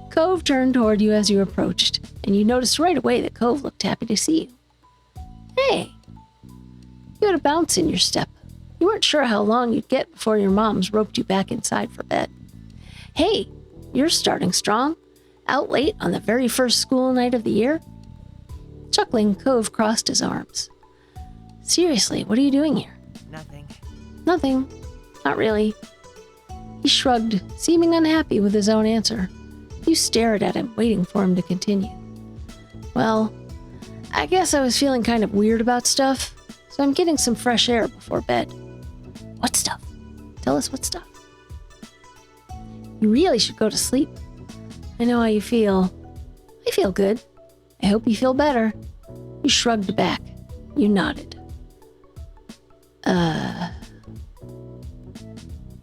Cove turned toward you as you approached, and you noticed right away that Cove looked happy to see you. Hey! You had a bounce in your step. You weren't sure how long you'd get before your moms roped you back inside for bed. Hey, you're starting strong. Out late on the very first school night of the year? Chuckling, Cove crossed his arms. Seriously, what are you doing here? Nothing. Nothing. Not really. He shrugged, seeming unhappy with his own answer. You stared at him, waiting for him to continue. Well, I guess I was feeling kind of weird about stuff, so I'm getting some fresh air before bed. What stuff? Tell us what stuff. You really should go to sleep. I know how you feel. I feel good. I hope you feel better. You shrugged back. You nodded.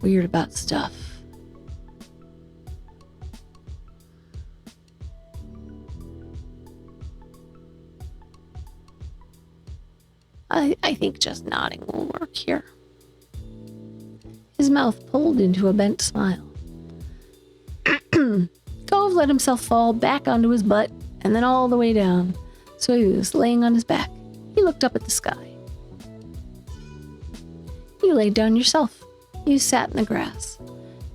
Weird about stuff. I think just nodding will work here. His mouth pulled into a bent smile. Cove let himself fall back onto his butt and then all the way down, so he was laying on his back. He looked up at the sky. You laid down yourself. You sat in the grass.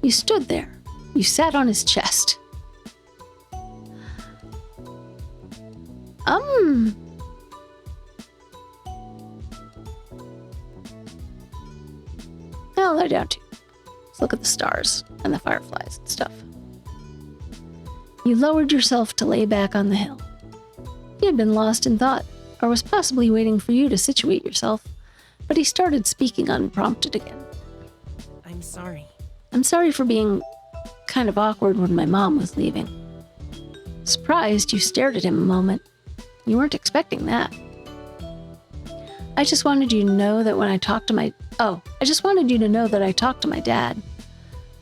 You stood there. You sat on his chest. I'll lie down too. Let's look at the stars and the fireflies and stuff. You lowered yourself to lay back on the hill. He had been lost in thought, or was possibly waiting for you to situate yourself, but he started speaking unprompted again. I I'm sorry. I'm sorry for being kind of awkward when my mom was leaving. Surprised, you stared at him a moment. You weren't expecting that. I just wanted you to know that I talked to my dad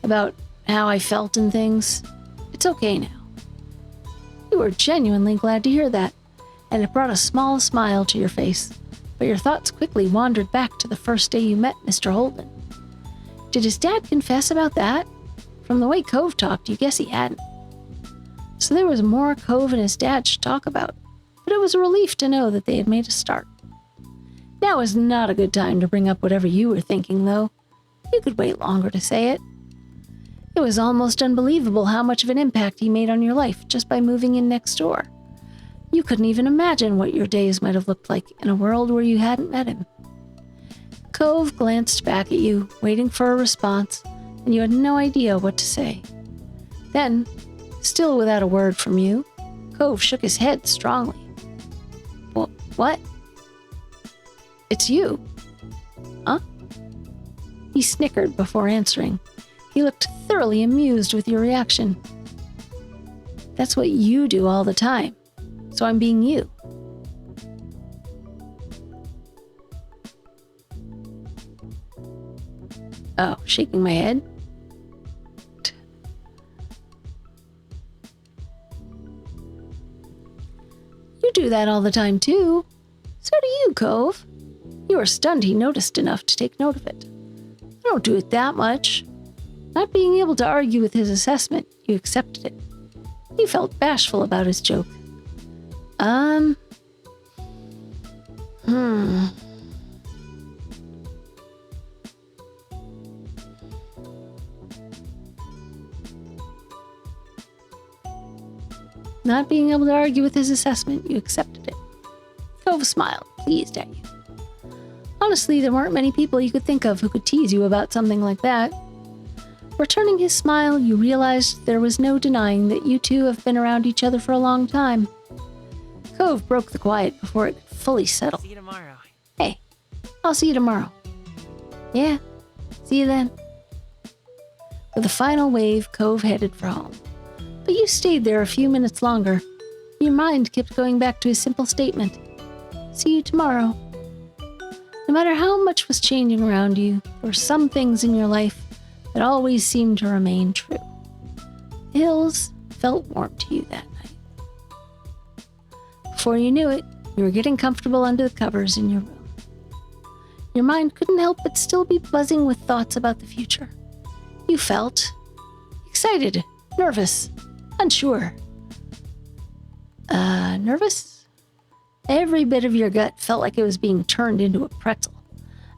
about how I felt and things. It's okay now. You were genuinely glad to hear that, and it brought a small smile to your face, but your thoughts quickly wandered back to the first day you met Mr. Holden. Did his dad confess about that? From the way Cove talked, you guess he hadn't. So there was more Cove and his dad to talk about, but it was a relief to know that they had made a start. Now is not a good time to bring up whatever you were thinking, though. You could wait longer to say it. It was almost unbelievable how much of an impact he made on your life just by moving in next door. You couldn't even imagine what your days might have looked like in a world where you hadn't met him. Cove glanced back at you, waiting for a response, and you had no idea what to say. Then, still without a word from you, Cove shook his head strongly. What? It's you. Huh? He snickered before answering. He looked thoroughly amused with your reaction. That's what you do all the time, so I'm being you. Oh, shaking my head? You do that all the time, too. So do you, Cove. You were stunned he noticed enough to take note of it. I don't do it that much. Not being able to argue with his assessment, you accepted it. You felt bashful about his joke. Not being able to argue with his assessment, you accepted it. Cove smiled, pleased at you. Honestly, there weren't many people you could think of who could tease you about something like that. Returning his smile, you realized there was no denying that you two have been around each other for a long time. Cove broke the quiet before it could fully settle. See you tomorrow. Hey, I'll see you tomorrow. Yeah, see you then. With a final wave, Cove headed for home. But you stayed there a few minutes longer. Your mind kept going back to his simple statement. See you tomorrow. No matter how much was changing around you, there were some things in your life that always seemed to remain true. The hills felt warm to you that night. Before you knew it, you were getting comfortable under the covers in your room. Your mind couldn't help but still be buzzing with thoughts about the future. You felt excited, nervous, unsure. Nervous? Every bit of your gut felt like it was being turned into a pretzel.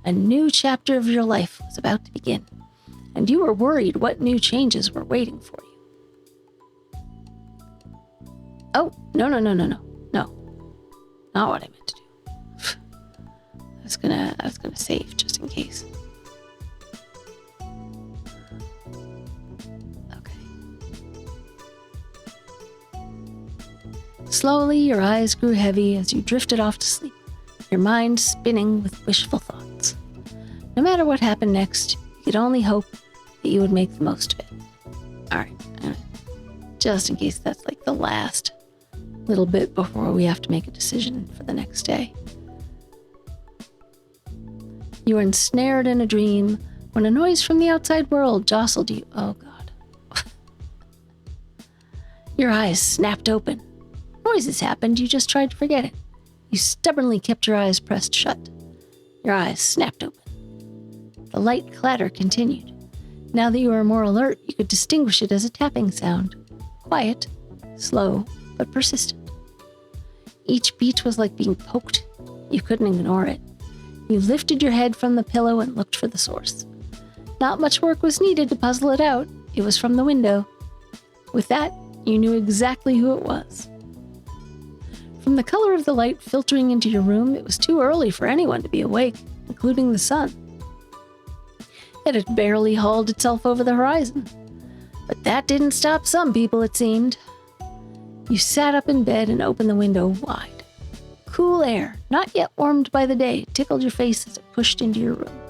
A new chapter of your life was about to begin, and you were worried what new changes were waiting for you. Oh, no. No. Not what I meant to do. I was gonna save just in case. Slowly, your eyes grew heavy as you drifted off to sleep, your mind spinning with wishful thoughts. No matter what happened next, you could only hope that you would make the most of it. Alright, just in case that's like the last little bit before we have to make a decision for the next day. You were ensnared in a dream when a noise from the outside world jostled you. Oh God. Your eyes snapped open. Noises happened, you just tried to forget it. You stubbornly kept your eyes pressed shut. Your eyes snapped open. The light clatter continued. Now that you were more alert, you could distinguish it as a tapping sound. Quiet, slow, but persistent. Each beat was like being poked. You couldn't ignore it. You lifted your head from the pillow and looked for the source. Not much work was needed to puzzle it out. It was from the window. With that, you knew exactly who it was. From the color of the light filtering into your room, it was too early for anyone to be awake, including the sun. It had barely hauled itself over the horizon. But that didn't stop some people, it seemed. You sat up in bed and opened the window wide. Cool air, not yet warmed by the day, tickled your face as it pushed into your room.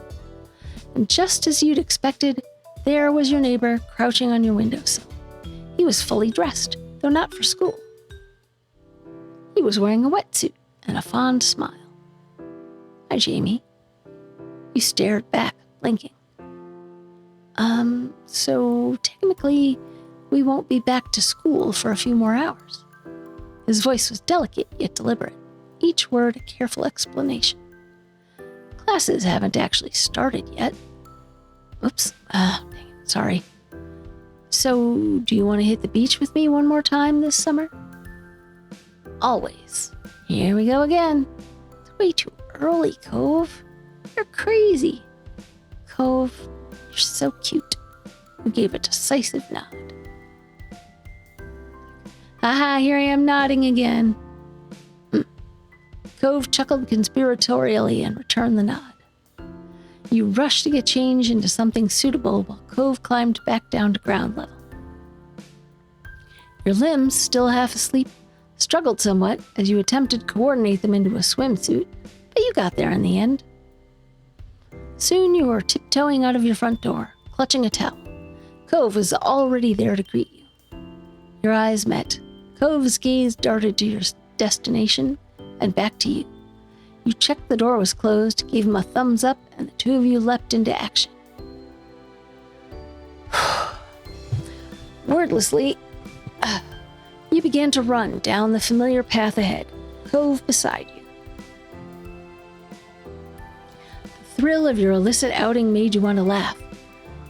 And just as you'd expected, there was your neighbor crouching on your windowsill. He was fully dressed, though not for school. He was wearing a wetsuit and a fond smile. Hi, Jamie. You stared back, blinking. So technically, we won't be back to school for a few more hours. His voice was delicate yet deliberate, each word a careful explanation. Classes haven't actually started yet. Oops, dang it, sorry. So, do you want to hit the beach with me one more time this summer? Always. Here we go again. It's way too early, Cove. You're crazy. Cove, you're so cute. We gave a decisive nod. Haha, here I am nodding again. Cove chuckled conspiratorially and returned the nod. You rushed to get changed into something suitable while Cove climbed back down to ground level. Your limbs, still half asleep, struggled somewhat as you attempted to coordinate them into a swimsuit, but you got there in the end. Soon you were tiptoeing out of your front door, clutching a towel. Cove was already there to greet you. Your eyes met. Cove's gaze darted to your destination and back to you. You checked the door was closed, gave him a thumbs up, and the two of you leapt into action. Wordlessly, you began to run down the familiar path ahead, Cove beside you. The thrill of your illicit outing made you want to laugh.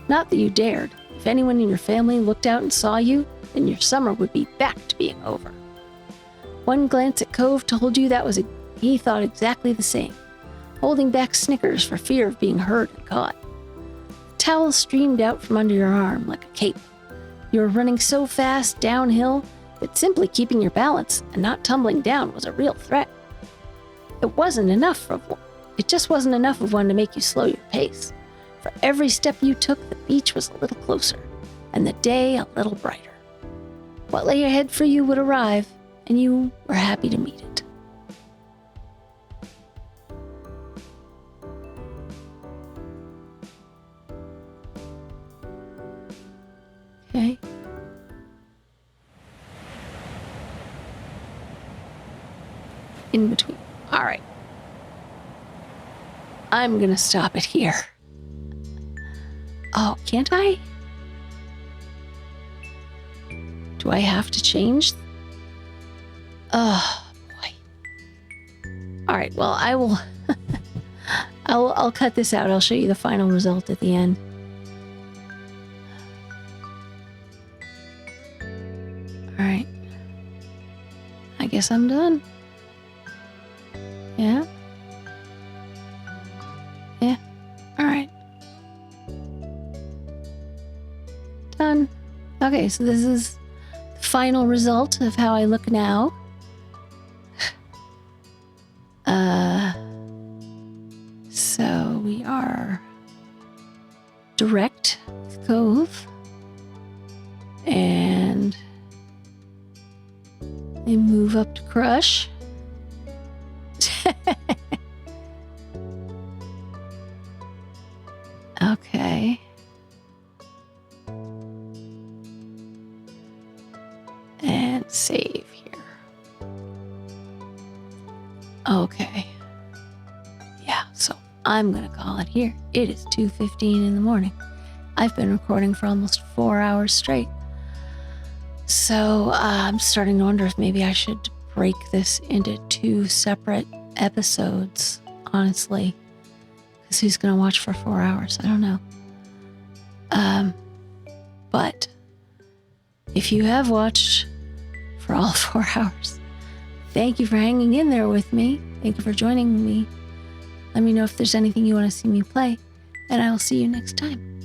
Not that you dared. If anyone in your family looked out and saw you, then your summer would be back to being over. One glance at Cove told you he thought exactly the same, holding back snickers for fear of being heard and caught. The towel streamed out from under your arm like a cape. You were running so fast downhill that simply keeping your balance and not tumbling down was a real threat. It just wasn't enough of one to make you slow your pace. For every step you took, the beach was a little closer, and the day a little brighter. What lay ahead for you would arrive, and you were happy to meet it. Okay. In between. All right. I'm gonna stop it here. Oh, can't I? Do I have to change? Oh, boy. All right, well, I will... I'll cut this out. I'll show you the final result at the end. All right. I guess I'm done. Yeah? Yeah? All right. Done. Okay, so this is the final result of how I look now. So we are direct with Cove. And they move up to Crush. Okay. And save here. Okay. Yeah, so I'm gonna call it here. It is 2:15 in the morning. I've been recording for almost 4 hours straight. So I'm starting to wonder if maybe I should break this into 2 separate episodes, honestly. Because who's going to watch for 4 hours? I don't know. But if you have watched for all 4 hours, thank you for hanging in there with me. Thank you for joining me. Let me know if there's anything you want to see me play, and I will see you next time.